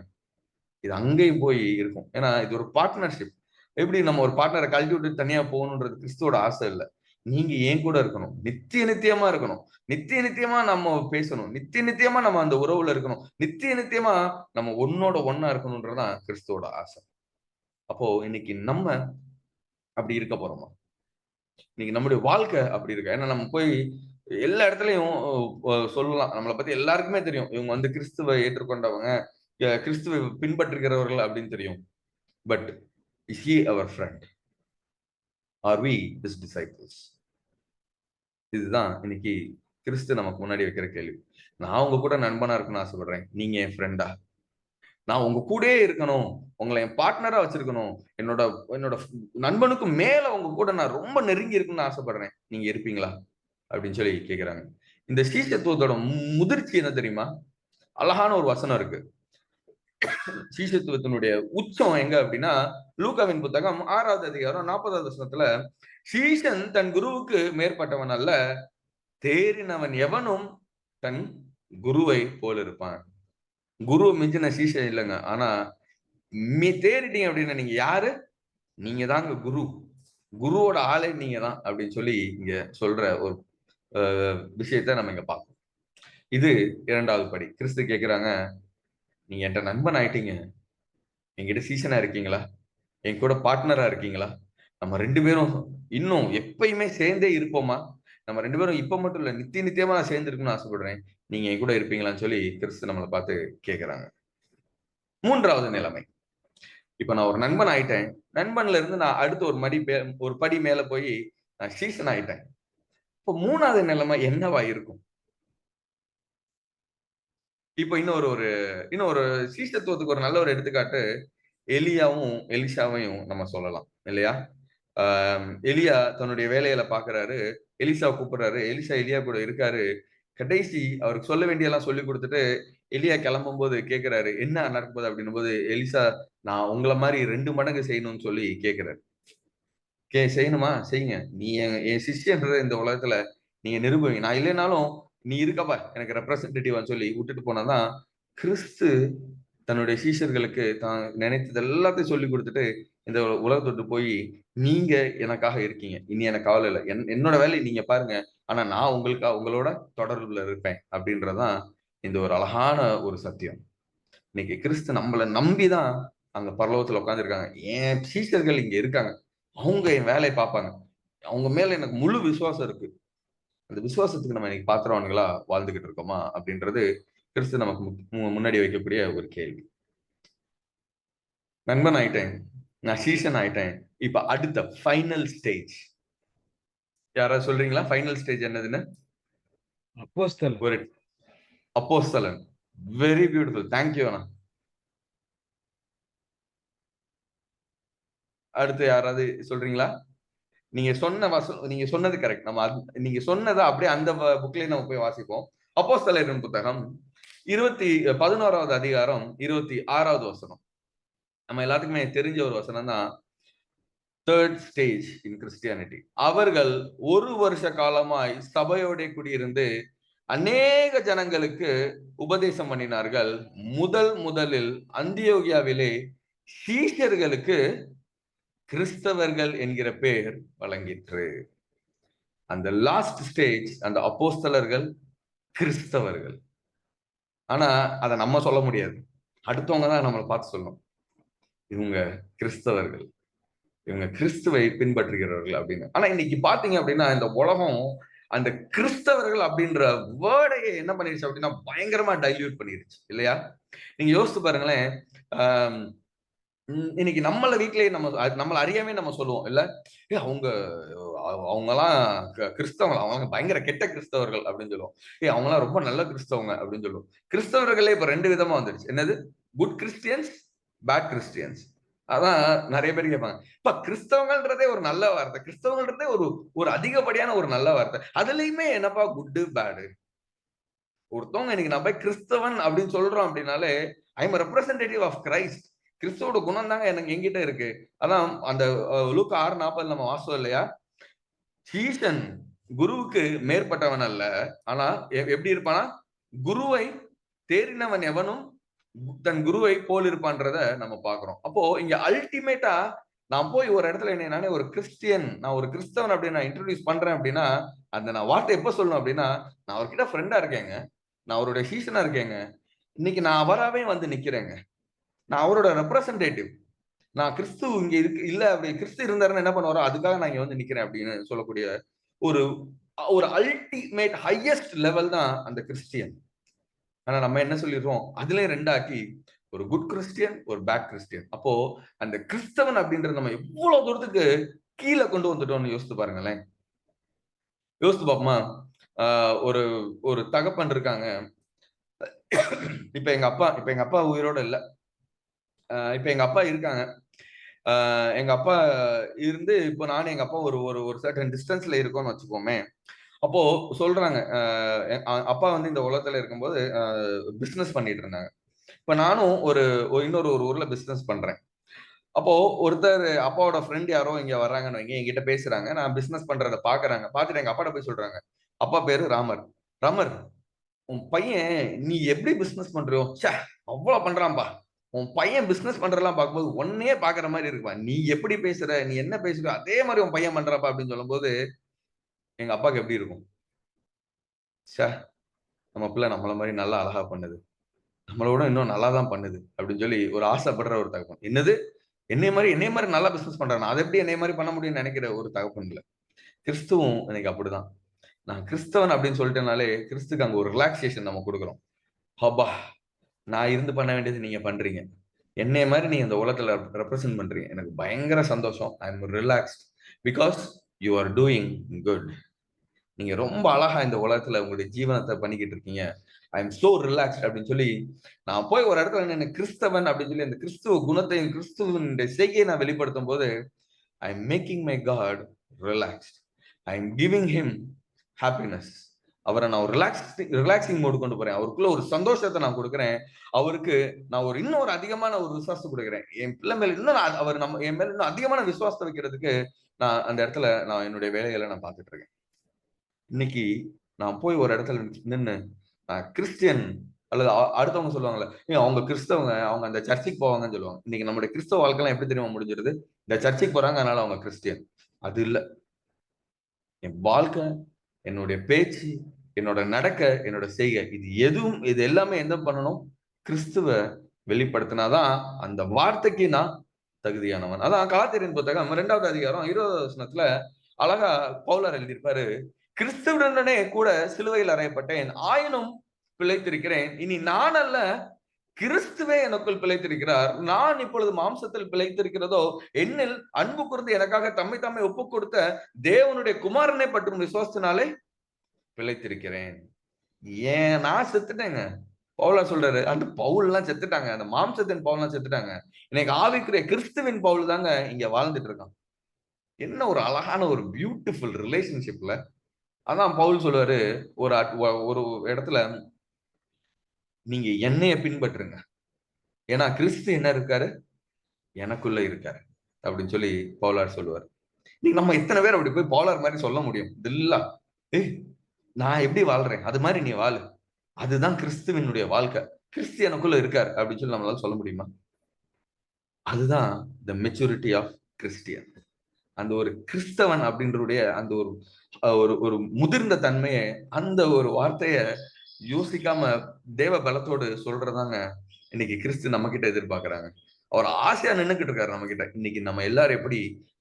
இது அங்கேயும் போய் இருக்கும். ஏன்னா இது ஒரு பார்ட்னர்ஷிப். எப்படி நம்ம ஒரு பார்ட்னரை கழட்டி விட்டு தனியா போகணுன்றது கிறிஸ்துவோட ஆசை இல்லை. நீங்க ஏன் கூட இருக்கணும், நித்திய நித்தியமா இருக்கணும், நித்திய நித்தியமா நம்ம பேசணும், நித்திய நித்தியமா நம்ம அந்த உறவுல இருக்கணும், நித்திய நித்தியமா நம்ம ஒன்னோட ஒன்னா இருக்கணும்ன்றதான் கிறிஸ்துவோட ஆசை. அப்போ இன்னைக்கு நம்ம அப்படி இருக்க போறோமா? இன்னைக்கு நம்முடைய வாழ்க்கை அப்படி இருக்கு. ஏன்னா நம்ம போய் எல்லா இடத்துலயும் சொல்லலாம், நம்மளை பத்தி எல்லாருக்குமே தெரியும், இவங்க வந்து கிறிஸ்துவை ஏற்றுக்கொண்டவங்க, கிறிஸ்துவை பின்பற்றுகிறவர்கள் அப்படின்னு தெரியும். But is he your friend? Are we his disciples? இதுதான் இன்னைக்கு கிறிஸ்து நமக்கு முன்னாடி வைக்கிற கேள்வி. நான் உங்க கூட நண்பனா இருக்கணும்னு ஆசைப்படுறேன், நீங்க என் ஃப்ரெண்டா? நான் உங்க கூடயே இருக்கணும், உங்களை என் பார்ட்னரா வச்சிருக்கணும், என்னோட என்னோட நண்பனுக்கு மேல உங்க கூட நான் ரொம்ப நெருங்கி இருக்குன்னு ஆசைப்படுறேன், நீங்க இருப்பீங்களா அப்படின்னு சொல்லி கேக்குறாங்க. இந்த சீசத்துவத்தோட முதிர்ச்சி என்ன தெரியுமா? அழகான ஒரு வசனம் இருக்கு. சீசத்துவத்தினுடைய உச்சம் எங்க அப்படின்னா, லூக்காவின் புத்தகம் 6வது அதிகாரம் 40வது வசனத்துல, சீசன் தன் குருவுக்கு மேற்பட்டவன் அல்ல, தேறினவன் எவனும் தன் குருவை போல இருப்பான். குரு மிஞ்சின சீசன் இல்லைங்க. ஆனா தேறிட்டீங்க அப்படின்னா நீங்க யாரு? நீங்க தாங்க குரு. குருவோட ஆளே நீங்க தான் அப்படின்னு சொல்லி இங்க சொல்ற ஒரு விஷயத்த நம்ம இங்க பார்க்கணும். இது 2வது படி. கிறிஸ்து கேட்கிறாங்க, நீங்க என்கிட்ட நண்பன் ஆயிட்டீங்க, என்கிட்ட சீசனா இருக்கீங்களா? என் கூட பார்ட்னரா இருக்கீங்களா? நம்ம 2 பேரும் இன்னும் எப்பயுமே சேர்ந்தே இருப்போமா? நம்ம 2 பேரும் இப்ப மட்டும் இல்ல, நித்திய நித்தியமா நான் சேர்ந்து இருக்கணும்னு ஆசைப்படுறேன், நீங்க என் கூட இருப்பீங்களான்னு சொல்லி கிறிஸ்து நம்மளை பார்த்து கேட்கிறாங்க. 3வது நிலைமை, இப்ப நான் ஒரு நண்பன் ஆயிட்டேன், நண்பன்ல இருந்து நான் அடுத்து ஒரு படி மேல போய் நான் சீசன் ஆயிட்டேன். இப்போ 3வது நிலைமை என்னவா இருக்கும்? இப்போ இன்னொரு சீசத்துவத்துக்கு ஒரு நல்ல ஒரு எடுத்துக்காட்டு எலியாவும் எலிஷாவையும் நம்ம சொல்லலாம் இல்லையா? எலியா தன்னுடைய வேலையில பாக்குறாரு, எலிசா கூப்பிடுறாரு, எலிசா எலியா கூட இருக்காரு. கடைசி அவருக்கு சொல்ல வேண்டியெல்லாம் சொல்லி கொடுத்துட்டு எலியா கிளம்பும் போது கேட்கிறாரு, என்ன நடக்கும்போது அப்படின்னும் போது, எலிசா நான் உங்களை மாதிரி 2 மடங்கு செய்யணும்னு சொல்லி கேட்கிறாரு. செய்யணுமா? செய்யுங்க. நீ என் சிஷ்யன்றத இந்த உலகத்துல நீங்க நிரூபிங்க. நான் இல்லைனாலும் நீ இருக்கப்பா எனக்கு ரெப்ரசன்டேட்டிவான்னு சொல்லி விட்டுட்டு போனாதான் கிறிஸ்து தன்னுடைய சீஷர்களுக்கு தான் நினைத்தது எல்லாத்தையும் சொல்லி கொடுத்துட்டு இந்த உலகத்தொட்டு போய், நீங்க எனக்காக இருக்கீங்க, இனி எனக்கு கவலை இல்லை, என்னோட வேலையை நீங்க பாருங்க, ஆனா நான் உங்களோட தொடர்புல இருப்பேன் அப்படின்றதான் இந்த ஒரு அழகான ஒரு சத்தியம். இன்னைக்கு கிறிஸ்து நம்மளை நம்பிதான் அங்க பரலோகத்துல உட்காந்துருக்காங்க. என் சீஷர்கள் இங்க இருக்காங்க, அவங்க என் வேலையை பார்ப்பாங்க, அவங்க மேல எனக்கு முழு விசுவாசம் இருக்கு. அந்த விசுவாசத்துக்கு நம்ம இன்னைக்கு பாத்திரவான்களா வாழ்ந்துகிட்டு இருக்கோமா அப்படின்றது கிறிஸ்து நமக்கு முன்னாடி வைக்கக்கூடிய ஒரு கேள்வி. நண்பன் ஆயிட்டேன், நான் சீசன் ஆயிட்டேன், இப்ப அடுத்த ஃபைனல் ஸ்டேஜ் யாராவது சொல்றீங்களா? ஃபைனல் ஸ்டேஜ் என்னதுன்னு? ஒரு அப்போஸ்தலன். வெரி பியூட்டிஃபுல், தேங்க்யூ அண்ணா. அடுத்து யாராவது சொல்றீங்களா? நீங்க சொன்னது கரெக்ட். நம்ம நீங்க சொன்னதை அப்படியே அந்த புக்லயே நம்ம போய் வாசிப்போம். அப்போஸ்தலரின் புத்தகம் 11வது அதிகாரம் 26வது வசனம். நம்ம எல்லாத்துக்குமே தெரிஞ்ச ஒரு வசனம் தான். தேர்ட் ஸ்டேஜ் இன் கிறிஸ்டியானிட்டி. அவர்கள் 1 வருஷ காலமாய் சபையோட குடியிருந்து அநேக ஜனங்களுக்கு உபதேசம் பண்ணினார்கள். முதலில் அந்தியோகியாவிலே சீஷர்களுக்கு கிறிஸ்தவர்கள் என்கிற பெயர் வழங்கிற்று. அந்த லாஸ்ட் ஸ்டேஜ் அந்த அப்போஸ்தலர்கள் கிறிஸ்தவர்கள். ஆனா அதை நம்ம சொல்ல முடியாது, அடுத்தவங்க தான் நம்மளை பார்த்து சொல்லணும், இவங்க கிறிஸ்தவர்கள், இவங்க கிறிஸ்துவை பின்பற்றுகிறவர்கள் அப்படின்னு. ஆனா இன்னைக்கு பாத்தீங்க அப்படின்னா இந்த உலகம் அந்த கிறிஸ்தவர்கள் அப்படின்ற வேர்டையே என்ன பண்ணிருச்சு அப்படின்னா பயங்கரமா டைல்யூட் பண்ணிருச்சு இல்லையா? நீங்க யோசித்து பாருங்களேன். இன்னைக்கு நம்மள வீட்லயே நம்மள அறியாமே நம்ம சொல்லுவோம் இல்ல, அவங்கெல்லாம் கிறிஸ்தவங்க, அவங்க பயங்கர கெட்ட கிறிஸ்தவர்கள் அப்படின்னு சொல்லுவோம். அவங்கெல்லாம் ரொம்ப நல்ல கிறிஸ்தவங்க அப்படின்னு சொல்லுவோம். கிறிஸ்தவர்களே இப்ப 2 விதமா வந்துருச்சு. என்னது? Good Christians, bad Christians. அதான் நிறைய பேர் கேட்பாங்க, இப்ப கிறிஸ்தவங்கன்றதே ஒரு நல்ல வார்த்தை, கிறிஸ்தவங்கன்றதே ஒரு அதிகப்படியான ஒரு நல்ல வார்த்தை, அதுலயுமே என்னப்பா குட்டு பேடு? ஒருத்தவங்க இன்னைக்கு நான் போய் கிறிஸ்தவன் அப்படின்னு சொல்றோம் அப்படின்னாலே I am representative of Christ. கிறிஸ்துவோட குணம் தாங்க எனக்கு எங்கிட்ட இருக்கு. அதான் அந்த லூக்கா 6:40 நம்ம வாசம் இல்லையா? சீசன் குருவுக்கு மேற்பட்டவன் அல்ல, ஆனா எப்படி இருப்பானா? குருவை தேறினவன் எவனும் தன் குருவை போல் இருப்பான்றத நம்ம பாக்குறோம். அப்போ இங்க அல்டிமேட்டா நான் போய் ஒரு இடத்துல என்ன நானே ஒரு கிறிஸ்டியன், நான் ஒரு கிறிஸ்தவன் அப்படின்னு நான் இன்ட்ரோடியூஸ் பண்றேன் அப்படின்னா, அந்த நான் வார்த்தை எப்ப சொல்லணும் அப்படின்னா, நான் அவர்கிட்ட ஃப்ரெண்டா இருக்கேங்க, நான் அவருடைய சீசனா இருக்கேங்க, இன்னைக்கு நான் அவராவே வந்து நிக்கிறேங்க, நான் அவரோட ரெப்ரசன்டேட்டிவ், நான் கிறிஸ்து இங்க இருக்கு இல்ல, அப்படி கிறிஸ்து இருந்தாருன்னு என்ன பண்ணுவாரோ அதுக்காக நான் இங்க வந்து நிக்கிறேன் அப்படின்னு சொல்லக்கூடிய ஒரு ஒரு அல்டிமேட் ஹையஸ்ட் லெவல் தான் அந்த கிறிஸ்டியன். ஆனா நம்ம என்ன சொல்லிடுறோம், அதுலயும் ரெண்டாக்கி ஒரு குட் கிறிஸ்டியன், ஒரு பேட் கிறிஸ்டியன். அப்போ அந்த கிறிஸ்தவன் அப்படின்றது நம்ம எவ்வளவு தூரத்துக்கு கீழே கொண்டு வந்துட்டோம்னு யோசித்து பாருங்களேன். யோசித்து பாப்போமா? ஒரு ஒரு தகப்பன் இருக்காங்க. இப்ப எங்க அப்பா உயிரோட இல்ல. இப்ப எங்க அப்பா இருக்காங்க. எங்க அப்பா இருந்து இப்போ நானும் எங்க அப்பா ஒரு ஒரு ஒரு சர்டன் டிஸ்டன்ஸ்ல இருக்கோம்னு வச்சுக்கோமே. அப்போ சொல்றாங்க, அப்பா வந்து இந்த உலகத்துல இருக்கும்போது பிசினஸ் பண்ணிட்டு இருந்தாங்க. இப்ப நானும் இன்னொரு ஒரு ஊர்ல பிசினஸ் பண்றேன். அப்போ ஒருத்தர் அப்பாவோட ஃப்ரெண்ட் யாரோ இங்க வர்றாங்கன்னு வைங்க, என்கிட்ட பேசுறாங்க. நான் பிசினஸ் பண்றத பாக்குறாங்க. பாத்துட்டு எங்க அப்பாட்ட போய் சொல்றாங்க. அப்பா பேரு ராமர். ராமர், உன் பையன் நீ எப்படி பிசினஸ் பண்றியோ, ச்சே அவ்வளவு பண்றான்பா. உன் பையன் பிசினஸ் பண்றதெல்லாம் பார்க்கும்போது ஒன்னையே பாக்குற மாதிரி இருக்குப்பா. நீ எப்படி பேசுற, நீ என்ன பேசுறியோ அதே மாதிரி உன் பையன் பண்றாப்பா அப்படின்னு சொல்லும்போது எங்க அப்பாவுக்கு எப்படி இருக்கும்? ச்சே, நம்ம பிள்ளை நம்மள மாதிரி நல்லா அழகா பண்ணுது, நம்மளோட இன்னும் நல்லா தான் பண்ணுது அப்படின்னு சொல்லி ஒரு ஆசைப்படுற ஒரு தகவல். என்னது, என்னைய மாதிரி நல்லா பிசினஸ் பண்றான், அதை எப்படி என்னைய மாதிரி பண்ண முடியும்னு நினைக்கிற ஒரு தகப்பன் இல்ல. கிறிஸ்துவும் எனக்கு அப்படிதான். நான் கிறிஸ்தவன் அப்படின்னு சொல்லிட்டனாலே கிறிஸ்துக்கு அங்க ஒரு ரிலாக்ஸேஷன் நம்ம கொடுக்குறோம். ஹப்பா, நான் இருந்து பண்ண வேண்டியது நீங்க பண்றீங்க, என்னைய மாதிரி நீங்க இந்த உலகத்துல ரெப்ரசென்ட் பண்றீங்க, எனக்கு பயங்கர சந்தோஷம். I am relaxed because you are doing good. நீங்க ரொம்ப அழகா இந்த உலகத்துல உங்களுடைய ஜீவனத்தை பண்ணிக்கிட்டு இருக்கீங்க. ஐ எம் சோ ரிலாக்ஸ்ட் அப்படின்னு சொல்லி நான் போய் ஒரு இடத்துல நின்று கிறிஸ்தவன் அப்படின்னு சொல்லி அந்த கிறிஸ்துவ குணத்தையும் கிறிஸ்துவனுடைய செய்கையை நான் வெளிப்படுத்தும் போது I am making my God relaxed. I am giving him happiness. அவரை நான் ஒரு ரிலாக்ஸிங் மோடு கொண்டு போறேன். அவருக்குள்ள ஒரு சந்தோஷத்தை நான் கொடுக்குறேன். அவருக்கு நான் இன்னும் ஒரு அதிகமான ஒரு விசுவாசத்தை கொடுக்குறேன். என் பிள்ளை மேல இன்னும் அவர் என் மேல இன்னும் அதிகமான விசுவாசத்தை வைக்கிறதுக்கு நான் அந்த இடத்துல நான் என்னுடைய வேலைகளை நான் பார்த்துட்டு இருக்கேன். இன்னைக்கு நான் போய் ஒரு இடத்துல நின்று கிறிஸ்டியன் அல்லது அடுத்தவங்க சொல்லுவாங்கல்ல, அவங்க கிறிஸ்தவங்க, அவங்க அந்த சர்ச்சுக்கு போவாங்கன்னு சொல்லுவாங்க. இன்னைக்கு நம்மளுடைய கிறிஸ்தவ வாழ்க்கைலாம் எப்படி தெரியுமா முடிஞ்சிருது? இந்த சர்ச்சுக்கு போறாங்க அதனால அவங்க கிறிஸ்டியன். அது இல்ல. என் வாழ்க்கை, என்னுடைய பேச்சு, என்னோட நடக்க, என்னோட செய்கை, இது எல்லாமே என்ன பண்ணணும்? கிறிஸ்துவ வெளிப்படுத்தினாதான் அந்த வார்த்தைக்கு நான் தகுதியானவன். அதான் கலாத்தியரின் புத்தகம் 2வது அதிகாரம் 20வது வசனத்துல அழகா பவுலர் எழுதியிருப்பாரு. கிறிஸ்துவுடனே கூட சிலுவையில் அறையப்பட்டேன், ஆயினும் பிழைத்திருக்கிறேன். இனி நான் அல்ல, கிறிஸ்துவே எனக்குள் பிழைத்திருக்கிறார். நான் இப்பொழுது மாம்சத்தில் பிழைத்திருக்கிறதோ என்னில் அன்பு கூர்ந்து எனக்காக தம்மை தாமே ஒப்பு கொடுத்த தேவனுடைய குமாரனை பற்றும் விசுவாசத்தினாலே பிழைத்திருக்கிறேன். ஏன் நான் செத்துட்டேங்க. பவுலா சொல்றாரு, அந்த பவுல் எல்லாம் செத்துட்டாங்க, அந்த மாம்சத்தின் பவுல் எல்லாம் செத்துட்டாங்க. இன்னைக்கு ஆவிக்குரிய கிறிஸ்துவின் பவுல் தாங்க இங்க வாழ்ந்துட்டு இருக்கான். என்ன ஒரு அழகான ஒரு பியூட்டிஃபுல் ரிலேஷன்ஷிப்ல. அதான் பவுல் சொல்லுவாரு ஒரு ஒரு இடத்துல, நீங்க என்னைய பின்பற்றுங்க, ஏன்னா கிறிஸ்து என்ன இருக்காரு, எனக்குள்ள இருக்காரு அப்படின்னு சொல்லி பவுலார் சொல்லுவார். நீங்க நம்ம எத்தனை பேர் அப்படி போய் பவுலார் மாதிரி சொல்ல முடியும்? இல்ல, நான் எப்படி வாழ்றேன் அது மாதிரி நீ வாழு, அதுதான் கிறிஸ்துவனுடைய வாழ்க்கை, கிறிஸ்து எனக்குள்ள இருக்காரு அப்படின்னு சொல்லி நம்மளால சொல்ல முடியுமா? அதுதான் த மெச்சூரிட்டி ஆஃப் கிறிஸ்டியன். அந்த ஒரு கிறிஸ்தவன் அப்படின்றடைய அந்த ஒரு ஒரு முதிர்ந்த தன்மையை, அந்த ஒரு வார்த்தைய யோசிக்காம தேவ பலத்தோடு சொல்றதாங்க இன்னைக்கு கிறிஸ்து நம்ம கிட்ட எதிர்பார்க்கிறாங்க. அவர் ஆசையா நின்னுக்கிட்டு இருக்காரு நம்ம கிட்ட. இன்னைக்கு நம்ம எல்லாரும் எப்படி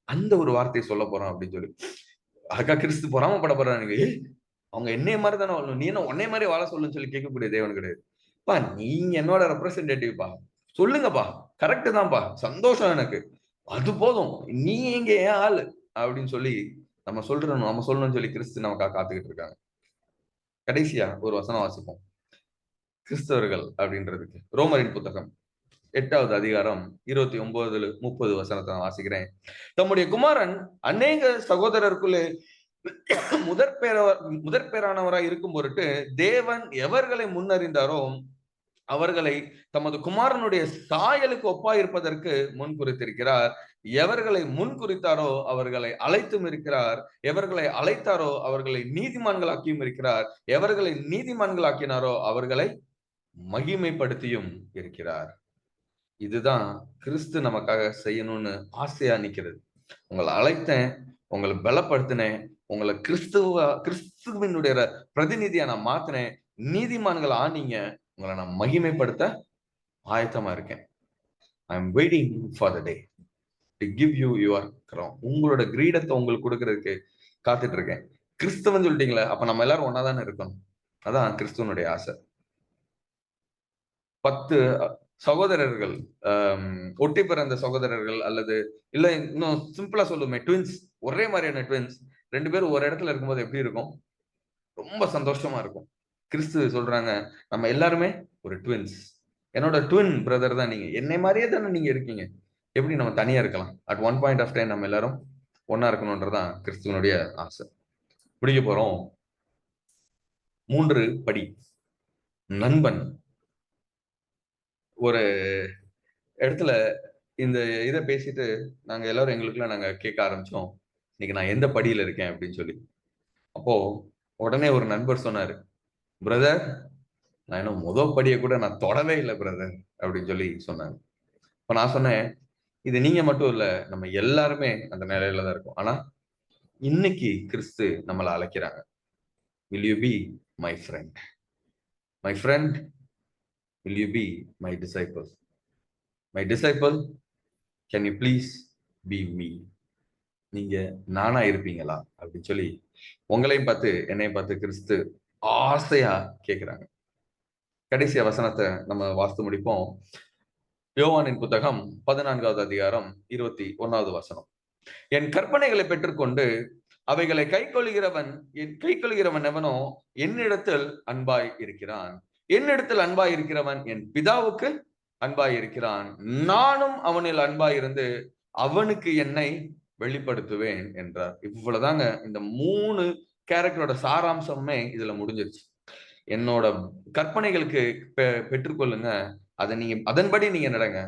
அந்த ஒரு வார்த்தையை சொல்ல போறோம் அப்படின்னு சொல்லி அக்கா கிறிஸ்து பொறாமப்பட போறாங்க. அவங்க என்னைய மாதிரி தானே வாழணும், நீ என்ன உன்னைய மாதிரி வாழ சொல்லுன்னு சொல்லி கேட்கக்கூடிய தேவன் கிடையாது. பா, நீங்க என்னோட ரெப்ரசன்டேட்டிவ்ப்பா, சொல்லுங்கப்பா, கரெக்ட் தான்ப்பா, சந்தோஷம் எனக்கு, அது போதும், நீ இங்க ஏன் ஆளு அப்படின்னு சொல்லி நம்ம சொல்லணும்னு சொல்லி கிறிஸ்து நமக்காக காத்துக்கிட்டு இருக்காங்க. கடைசியா ஒரு வசனம் வாசிப்போம் கிறிஸ்தவர்கள் அப்படின்றதுக்கு. ரோமரின் புத்தகம் 8வது அதிகாரம் 29-30 வசனத்தை நான் வாசிக்கிறேன். தம்முடைய குமாரன் அநேக சகோதரருக்குள்ளே முதற்பேரானவராய் இருக்கும் பொருட்டு தேவன் எவர்களை முன்னறிந்தாரோ அவர்களை தமது குமாரனுடைய சாயலுக்கு ஒப்பாயிருப்பதற்கு முன் குறித்திருக்கிறார். எவர்களை முன் குறித்தாரோ அவர்களை அழைத்தும் இருக்கிறார். எவர்களை அழைத்தாரோ அவர்களை நீதிமான்களாக்கியும் இருக்கிறார். எவர்களை நீதிமான்களாக்கினாரோ அவர்களை மகிமைப்படுத்தியும் இருக்கிறார். இதுதான் கிறிஸ்து நமக்காக செய்யணும்னு ஆசையா நிக்கிறது. உங்களை அழைத்தேன், உங்களை பலப்படுத்தினேன், உங்களை கிறிஸ்துவினுடைய பிரதிநிதியா நான் மாத்தினேன், நீதிமான்கள் ஆனீங்க, உங்களை நான் மகிமைப்படுத்த ஆயத்தமா இருக்கேன். I am waiting for the day to give you your crown. உங்களோட கிரீடத்தை உங்களுக்கு கொடுக்கறதுக்கு காத்துட்டு இருக்கேன். கிறிஸ்தவன் சொல்லிட்டீங்களே, அப்ப நம்ம எல்லாரும் ஒன்னா தானே இருக்கணும். அதான் கிறிஸ்துவனுடைய ஆசை. 10 சகோதரர்கள், ஒட்டி பிறந்த சகோதரர்கள், அல்லது இல்ல இன்னும் சிம்பிளா சொல்லுமே ட்வின்ஸ், ஒரே மாதிரியான ட்வின்ஸ் 2 பேரும் ஒரு இடத்துல இருக்கும்போது எப்படி இருக்கும்? ரொம்ப சந்தோஷமா இருக்கும். கிறிஸ்து சொல்றாங்க, நம்ம எல்லாருமே ஒரு ட்வின்ஸ். என்னோட ட்வின் பிரதர் தான் நீங்க. என்னை மாதிரியே தானே நீங்க இருக்கீங்க. எப்படி நம்ம தனியா இருக்கலாம்? At one point of time நம்ம எல்லாரும் ஒன்னா இருக்கணும்ன்றதான் கிறிஸ்துவனுடைய ஆசை. முடிக்க போறோம். 3 படி. நண்பன். ஒரு இடத்துல இந்த இதை பேசிட்டு நாங்க எல்லாரும் எங்களுக்குள்ள நாங்க கேட்க ஆரம்பிச்சோம், இன்னைக்கு நான் எந்த படியில இருக்கேன் அப்படின்னு சொல்லி. அப்போ உடனே ஒரு நண்பர் சொன்னாரு, பிரதர், நான் இன்னும் முதல் படியை கூட நான் தொடவே இல்லை பிரதர் அப்படின்னு சொல்லி சொன்னாங்க. இப்ப நான் சொன்னேன், இது நீங்க மட்டும் இல்ல, நம்ம எல்லாருமே அந்த நிலையில தான் இருக்கோம். ஆனா இன்னைக்கு கிறிஸ்து நம்மளை அழைக்கிறாங்க. will you be my friend? my friend, will you be my disciple? my disciple, can you please be me? நீங்க நானா இருப்பீங்களா அப்படின்னு சொல்லி உங்களையும் பார்த்து என்னையும் பார்த்து கிறிஸ்து ஆசையா கேட்கிறாங்க. கடைசி வசனத்தை நம்ம வாசித்து முடிப்போம். யோவானின் புத்தகம் 14வது அதிகாரம் 21வது வசனம். என் கற்பனைகளை பெற்றுக்கொண்டு அவைகளை கைக்கொள்கிறவன் எவனோ என்னிடத்தில் அன்பாய் இருக்கிறான். என்னிடத்தில் அன்பாய் இருக்கிறவன் என் பிதாவுக்கு அன்பாய் இருக்கிறான். நானும் அவனில் அன்பாய் இருந்து அவனுக்கு என்னை வெளிப்படுத்துவேன் என்றார். இவ்வளவுதாங்க இந்த 3 கேரக்டரோட சாராம்சமே இதுல முடிஞ்சிருச்சு. என்னோட கற்பனைகளுக்கு பெற்றுக்கொள்ளுங்க, அதை நீங்க அதன்படி நீங்க நடங்க.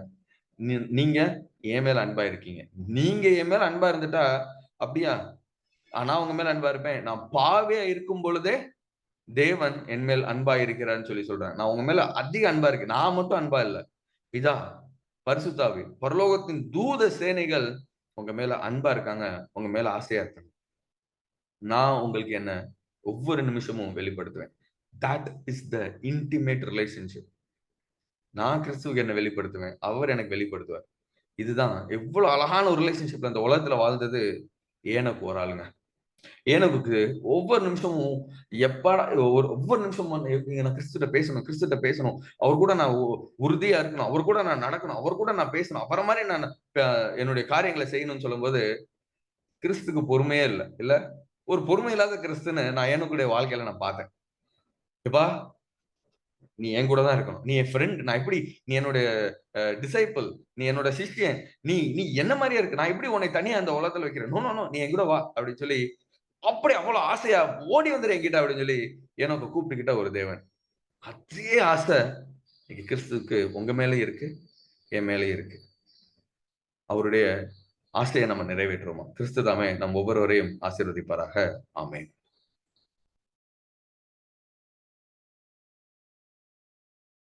நீங்க என் மேல அன்பா இருக்கீங்க. நீங்க என் மேல அன்பா இருந்துட்டா, அப்படியா நான் உங்க மேல அன்பா இருப்பேன். நான் பாவியா இருக்கும் பொழுதே தேவன் என் மேல் அன்பா இருக்கிறான்னு சொல்லி சொல்றேன். நான் உங்க மேல அதிக அன்பா இருக்கு. நான் மட்டும் அன்பா இல்ல, பிதா, பரிசுத்தாவி, பரலோகத்தின் தூத சேனைகள் உங்க மேல அன்பா இருக்காங்க, உங்க மேல ஆசையா இருக்காங்க. நான் உங்களுக்கு என்ன ஒவ்வொரு நிமிஷமும் வெளிப்படுத்துவேன். that is the intimate relationship. நான் கிறிஸ்துவுக்கு என்ன வெளிப்படுத்துவேன், அவர் எனக்கு வெளிப்படுத்துவார். இதுதான் எவ்வளவு அழகான ஒரு ரிலேஷன்ஷிப்ல இந்த உலகத்துல வாழ்ந்தது ஏனோக்கு ஒரு ஆளுங்க. ஏனோக்கு ஒவ்வொரு நிமிஷமும் ஒவ்வொரு நிமிஷமும் நான் கிறிஸ்துட்ட பேசணும், அவர் கூட நான் உறுதியா இருக்கணும், அவர் கூட நான் நடக்கணும், அவர் கூட நான் பேசணும், அவரை மாதிரி நான் என்னுடைய காரியங்களை செய்யணும்னு சொல்லும் போது கிறிஸ்துக்கு பொறுமையே இல்ல. ஒரு பொறுமை இல்லாத கிறிஸ்துன்னு நான் ஏனோக்குடைய வாழ்க்கையில நான் பார்த்தேன். எப்பா, நீ என் கூட தான் இருக்கணும், நீ என் ஃப்ரெண்ட், நான் எப்படி, நீ என்னுடைய டிசைபிள், நீ என்னோட சிஷ்யன், நீ என்ன மாதிரியா இருக்கு, நான் எப்படி உன்னை தனியா அந்த உலகத்துல வைக்கிறேன், நோ நீ என் கூட வா அப்படின்னு சொல்லி அப்படி அவ்வளவு ஆசையா ஓடி வந்துரு என்கிட்ட அப்படின்னு சொல்லி எனக்கு கூப்பிட்டுக்கிட்ட ஒரு தேவன். அதே ஆசை இன்னைக்கு கிறிஸ்துக்கு உங்க மேலேயும் இருக்கு, என் மேலேயும் இருக்கு. அவருடைய ஆசையை நம்ம நிறைவேற்றுவோமா? கிறிஸ்து தாமே நம் ஒவ்வொருவரையும் ஆசீர்வதிப்பாராக. ஆமென்.